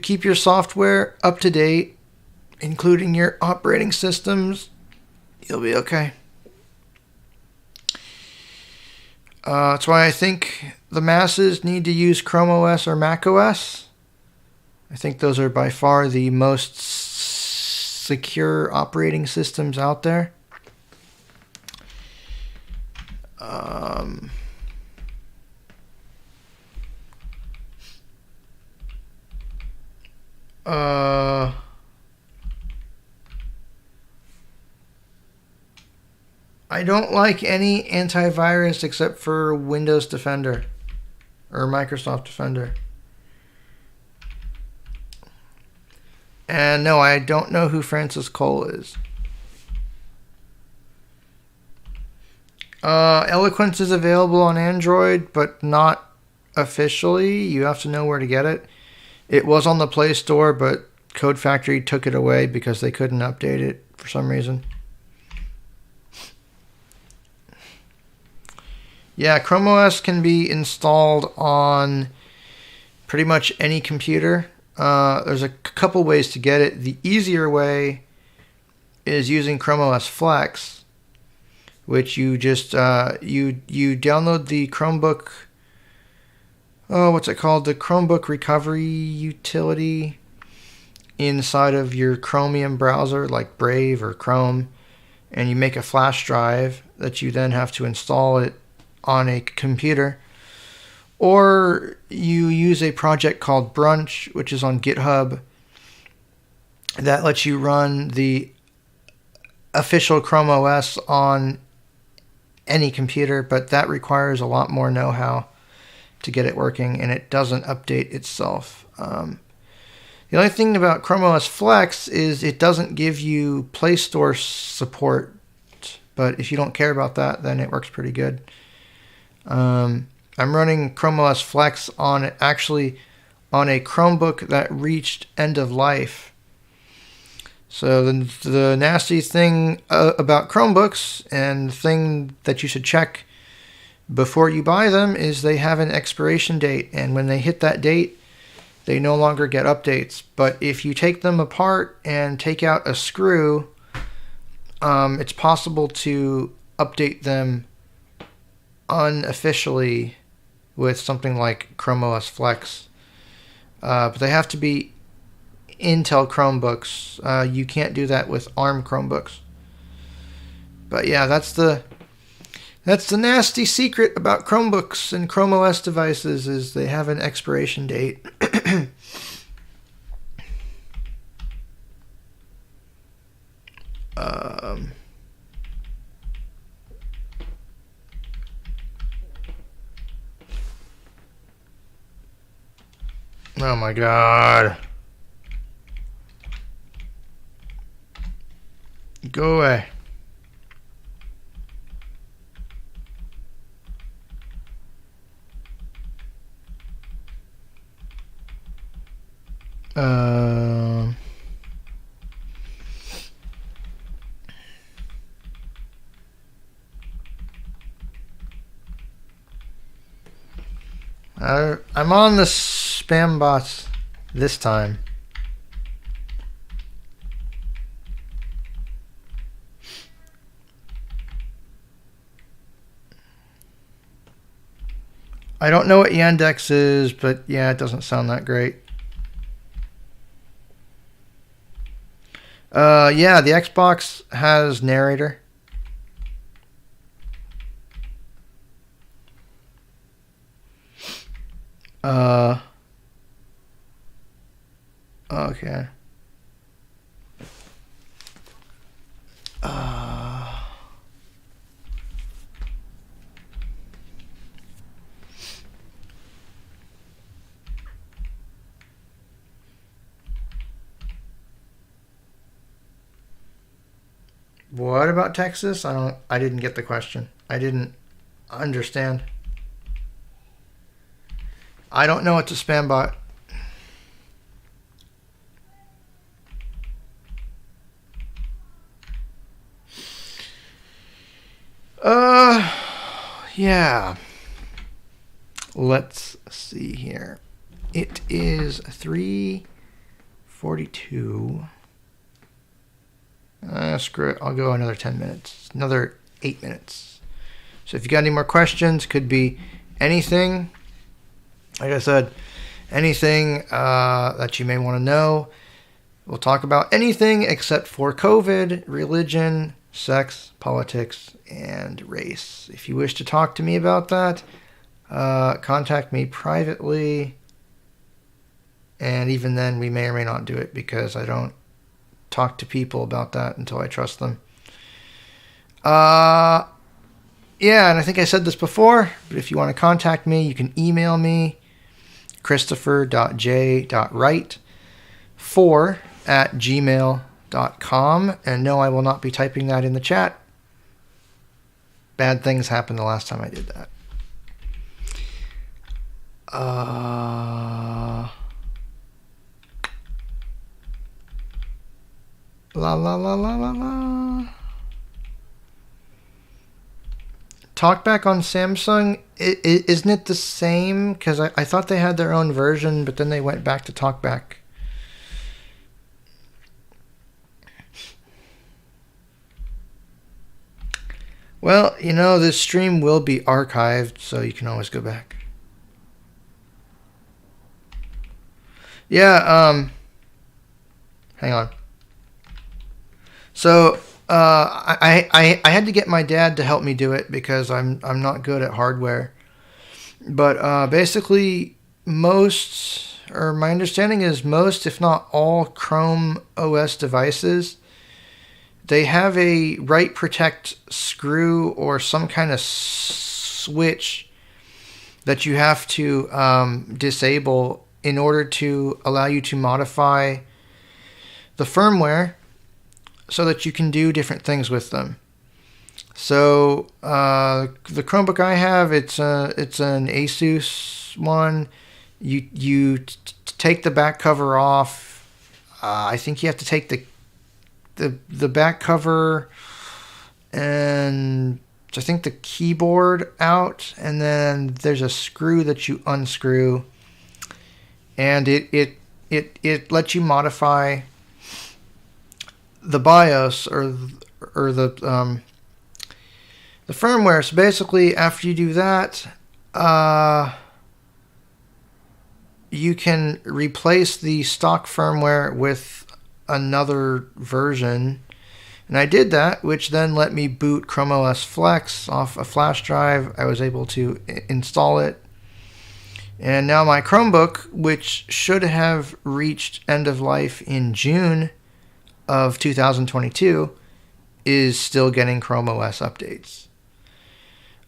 keep your software up to date, including your operating systems, you'll be okay. That's why I think the masses need to use Chrome OS or Mac OS. I think those are by far the most secure operating systems out there. I don't like any antivirus except for Windows Defender or Microsoft Defender. And no, I don't know who Francis Cole is. Eloquence is available on Android, but not officially. You have to know where to get it. It was on the Play Store, but Code Factory took it away because they couldn't update it for some reason. Yeah, Chrome OS can be installed on pretty much any computer. There's a couple ways to get it. The easier way is using Chrome OS Flex, which you just you download the Chromebook. Oh, what's it called? The Chromebook Recovery Utility inside of your Chromium browser, like Brave or Chrome, and you make a flash drive that you then have to install it on a computer. Or you use a project called Brunch, which is on GitHub, that lets you run the official Chrome OS on any computer, but that requires a lot more know-how to get it working, and it doesn't update itself. The only thing about Chrome OS Flex is it doesn't give you Play Store support, but if you don't care about that, then it works pretty good. I'm running Chrome OS Flex on a Chromebook that reached end of life. So the nasty thing about Chromebooks, and the thing that you should check before you buy them, is they have an expiration date. And when they hit that date, they no longer get updates. But if you take them apart and take out a screw, it's possible to update them unofficially with something like Chrome OS Flex. But they have to be Intel Chromebooks. You can't do that with ARM Chromebooks. But yeah, that's the nasty secret about Chromebooks and Chrome OS devices, is they have an expiration date. Oh my god. Go away. I'm on the spam bots this time. I don't know what Yandex is, but yeah, it doesn't sound that great. Yeah, the Xbox has narrator. Okay. What about Texas? I didn't get the question. I didn't understand. I don't know what's a spam bot. Yeah. Let's see here. It is 3:42. Screw it. I'll go another 10 minutes. Another 8 minutes. So if you got any more questions, could be anything. Like I said, anything that you may want to know. We'll talk about anything except for COVID, religion, sex, politics, and race. If you wish to talk to me about that, contact me privately. And even then, we may or may not do it, because I don't talk to people about that until I trust them. Yeah, and I think I said this before, but if you want to contact me, you can email me, christopher.j.wright4@gmail.com. And no, I will not be typing that in the chat. Bad things happened the last time I did that. La la la la la la. Talkback on Samsung, isn't it the same? Because I thought they had their own version, but then they went back to Talkback. Well, you know, this stream will be archived, so you can always go back. Yeah, hang on. So I had to get my dad to help me do it, because I'm not good at hardware. But basically, my understanding is most, if not all, Chrome OS devices, they have a write protect screw or some kind of switch that you have to disable in order to allow you to modify the firmware so that you can do different things with them. So the Chromebook I have, it's an Asus one. You take the back cover off. I think you have to take the the back cover and I think the keyboard out, and then there's a screw that you unscrew, and it lets you modify the BIOS or the firmware. So basically, after you do that, you can replace the stock firmware with another version. And I did that, which then let me boot Chrome OS Flex off a flash drive. I was able to install it. And now my Chromebook, which should have reached end of life in June of 2022, is still getting Chrome OS updates.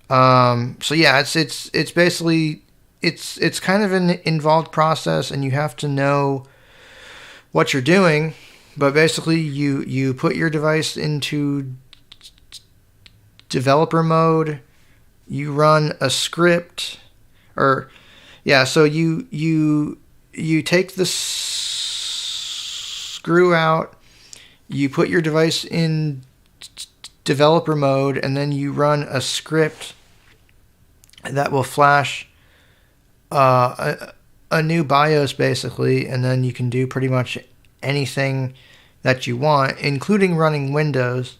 So yeah, it's basically it's kind of an involved process, and you have to know what you're doing. But basically, you put your device into developer mode. You run a script, so you take the screw out. You put your device in developer mode, and then you run a script that will flash a new BIOS, basically, and then you can do pretty much anything that you want, including running Windows.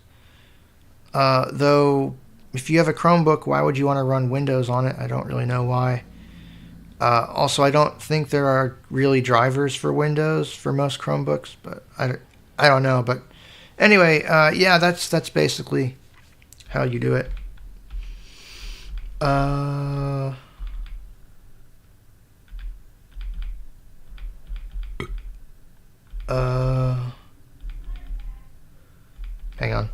Though, if you have a Chromebook, why would you want to run Windows on it? I don't really know why. Also, I don't think there are really drivers for Windows for most Chromebooks, but I don't know. But anyway, yeah, that's basically how you do it. Hang on.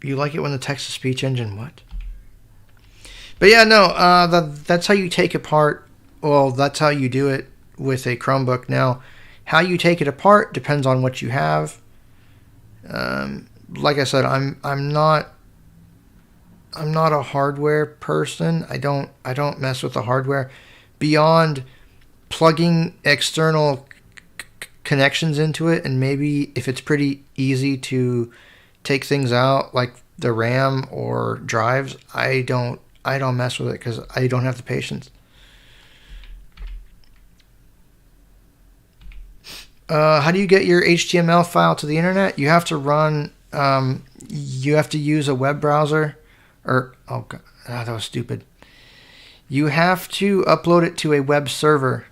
You like it when the text-to-speech engine what? But yeah, no, that's how you take apart. Well, that's how you do it with a Chromebook. Now, how you take it apart depends on what you have. Like I said, I'm not a hardware person. I don't mess with the hardware beyond plugging external connections into it, and maybe if it's pretty easy to take things out like the RAM or drives, I don't mess with it because I don't have the patience. How do you get your HTML file to the internet? You have to run. You have to use a web browser, or oh god, that was stupid. You have to upload it to a web server.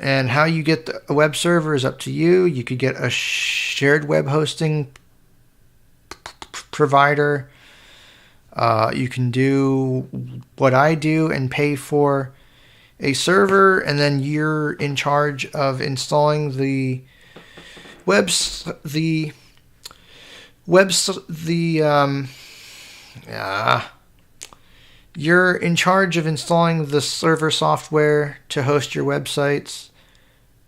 And how you get a web server is up to you. You could get a shared web hosting provider. You can do what I do and pay for a server, and then you're in charge of installing you're in charge of installing the server software to host your websites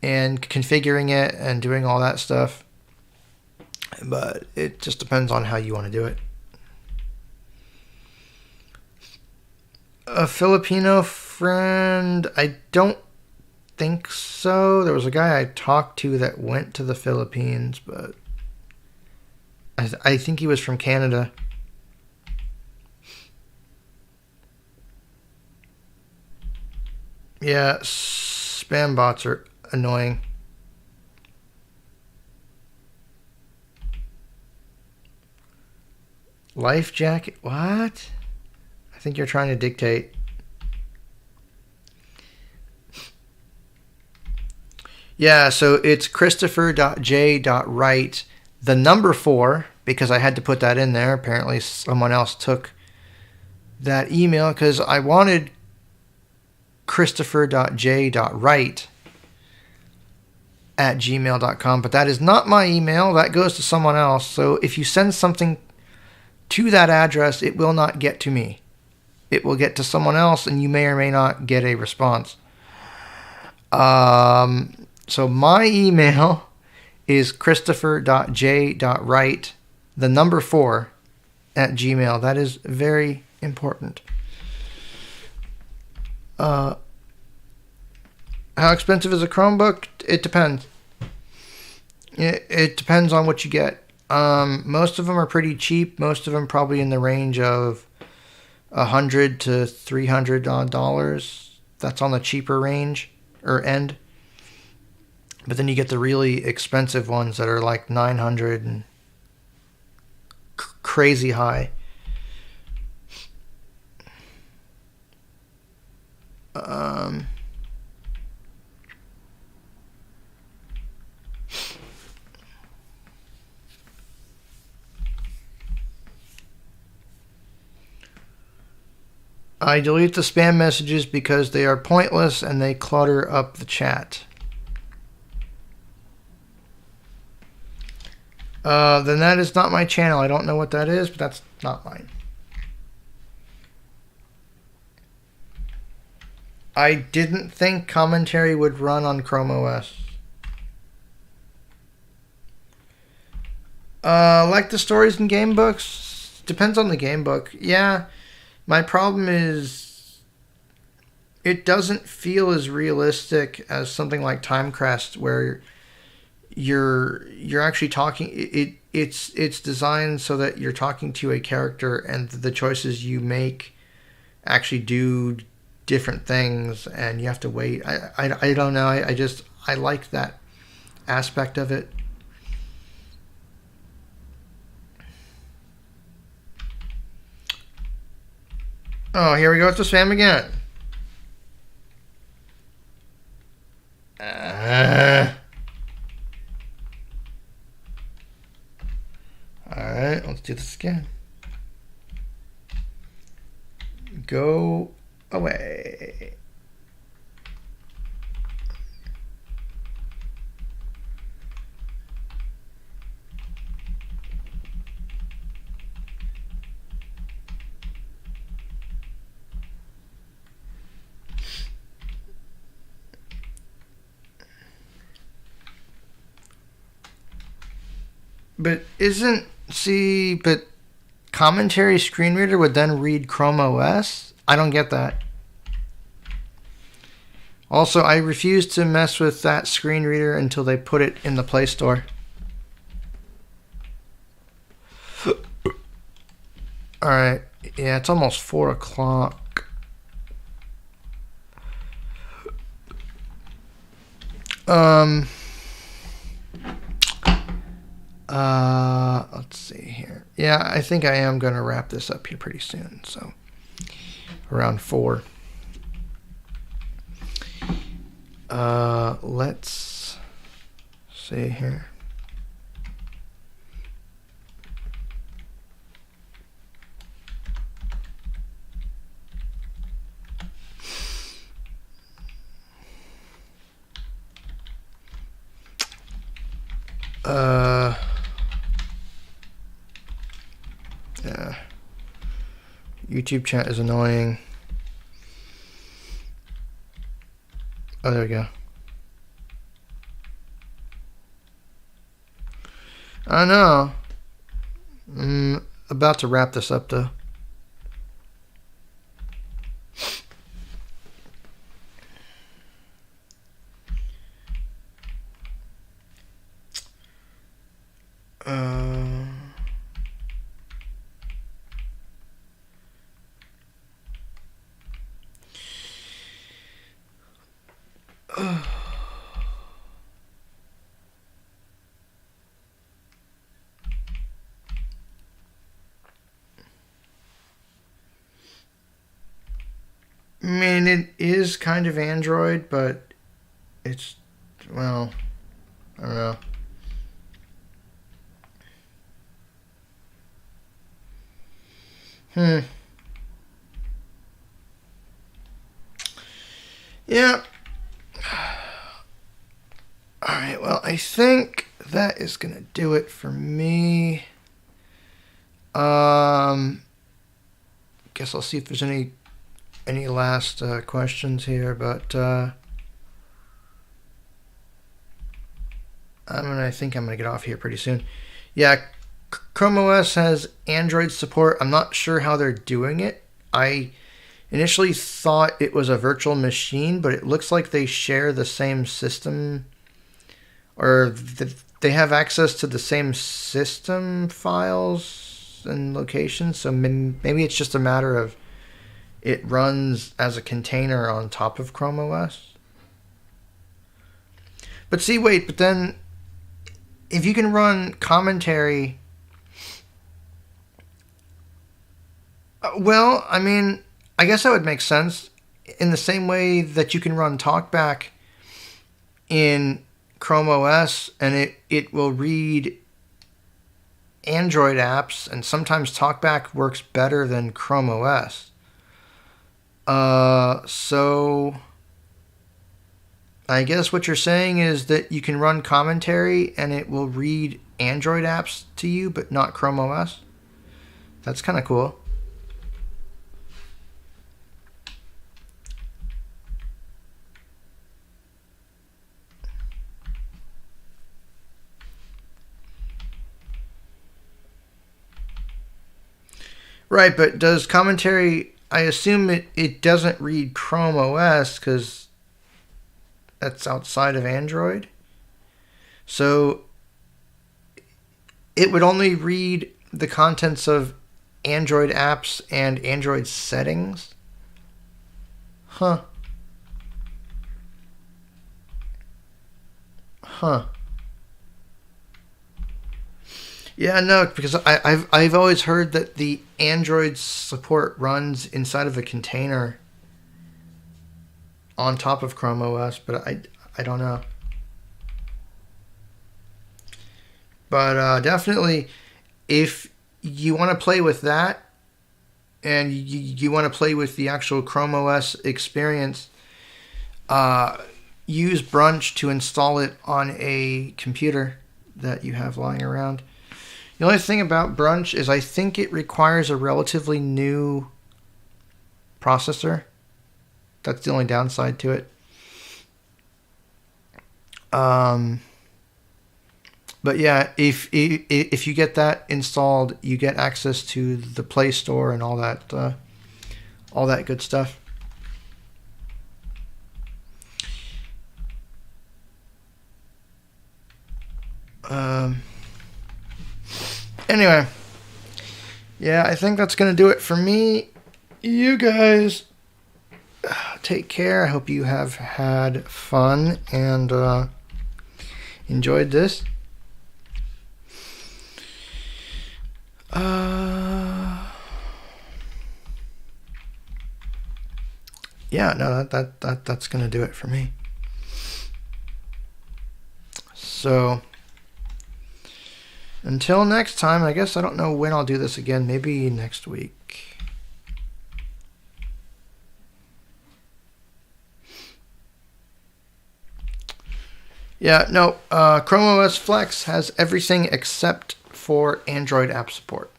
and configuring it and doing all that stuff. But it just depends on how you want to do it. A Filipino friend, I don't think so. There was a guy I talked to that went to the Philippines, but I think he was from Canada. Yeah, spam bots are annoying. Life jacket? What? I think you're trying to dictate. Yeah, so it's Christopher.J.Wright, the number 4, because I had to put that in there. Apparently someone else took that email because I wanted Christopher.J.Wright at gmail.com, but that is not my email. That goes to someone else. So if you send something to that address, it will not get to me. It will get to someone else, and you may or may not get a response. So my email is christopher.j.wright, the number 4, at Gmail. That is very important. How expensive is a Chromebook? It depends. It depends on what you get. Most of them are pretty cheap. Most of them probably in the range of $100 to $300. That's on the cheaper range or end. But then you get the really expensive ones that are like 900 and crazy high. I delete the spam messages because they are pointless and they clutter up the chat. Then that is not my channel. I don't know what that is, but that's not mine. I didn't think commentary would run on Chrome OS. Like the stories and game books, depends on the game book. Yeah, my problem is it doesn't feel as realistic as something like Timecrest, where you're actually talking. It's designed so that you're talking to a character, and the choices you make actually do different things, and you have to wait. I don't know. I like that aspect of it. Oh, here we go with the spam again. Alright, let's do this again. Go away. But commentary screen reader would then read Chrome OS? I don't get that. Also, I refuse to mess with that screen reader until they put it in the Play Store. Alright, yeah, it's almost 4 o'clock. Let's see here. Yeah, I think I am going to wrap this up here pretty soon. So, around 4. Let's see here. Yeah. YouTube chat is annoying. Oh, there we go. I know. I'm about to wrap this up, though. I mean, it is kind of Android, but it's, well, I don't know. Yeah. Alright, well, I think that is going to do it for me. Guess I'll see if there's any last questions here, but I think I'm gonna get off here pretty soon. Yeah, Chrome OS has Android support. I'm not sure how they're doing it. I initially thought it was a virtual machine, but it looks like they share the same system, or they have access to the same system files and locations. So maybe it's just a matter of it runs as a container on top of Chrome OS. But see, wait, but then if you can run commentary, well, I mean, I guess that would make sense in the same way that you can run TalkBack in Chrome OS and it will read Android apps, and sometimes TalkBack works better than Chrome OS. So I guess what you're saying is that you can run commentary and it will read Android apps to you, but not Chrome OS. That's kind of cool. Right, but does commentary, I assume it doesn't read Chrome OS because that's outside of Android. So it would only read the contents of Android apps and Android settings? Huh. Yeah, no, because I've always heard that the Android support runs inside of a container on top of Chrome OS, but I don't know. But definitely, if you want to play with that and you want to play with the actual Chrome OS experience, use Brunch to install it on a computer that you have lying around. The only thing about Brunch is I think it requires a relatively new processor. That's the only downside to it. But yeah, if you get that installed, you get access to the Play Store and all that good stuff. Anyway, yeah, I think that's going to do it for me. You guys take care. I hope you have had fun and enjoyed this. Yeah, no, that's going to do it for me. So until next time, I guess I don't know when I'll do this again. Maybe next week. Yeah, no, Chrome OS Flex has everything except for Android app support.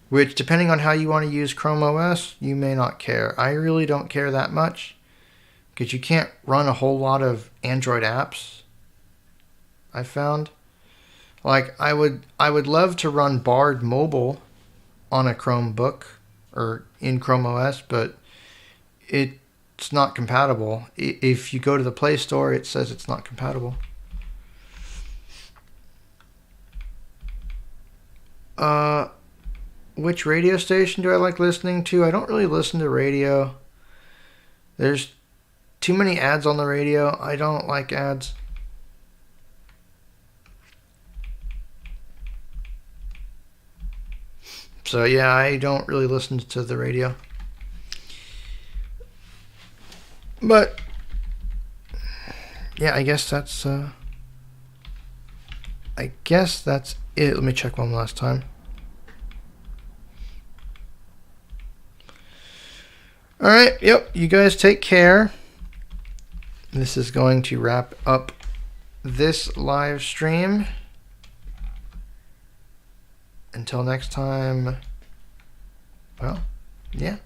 Which, depending on how you want to use Chrome OS, you may not care. I really don't care that much, because you can't run a whole lot of Android apps, I found. Like, I would love to run Bard Mobile on a Chromebook or in Chrome OS, but it's not compatible. If you go to the Play Store, it says it's not compatible. Which radio station do I like listening to? I don't really listen to radio. There's too many ads on the radio. I don't like ads. So yeah, I don't really listen to the radio. But yeah, I guess that's it. Let me check one last time. All right, yep, you guys take care. This is going to wrap up this live stream. Until next time, well, yeah.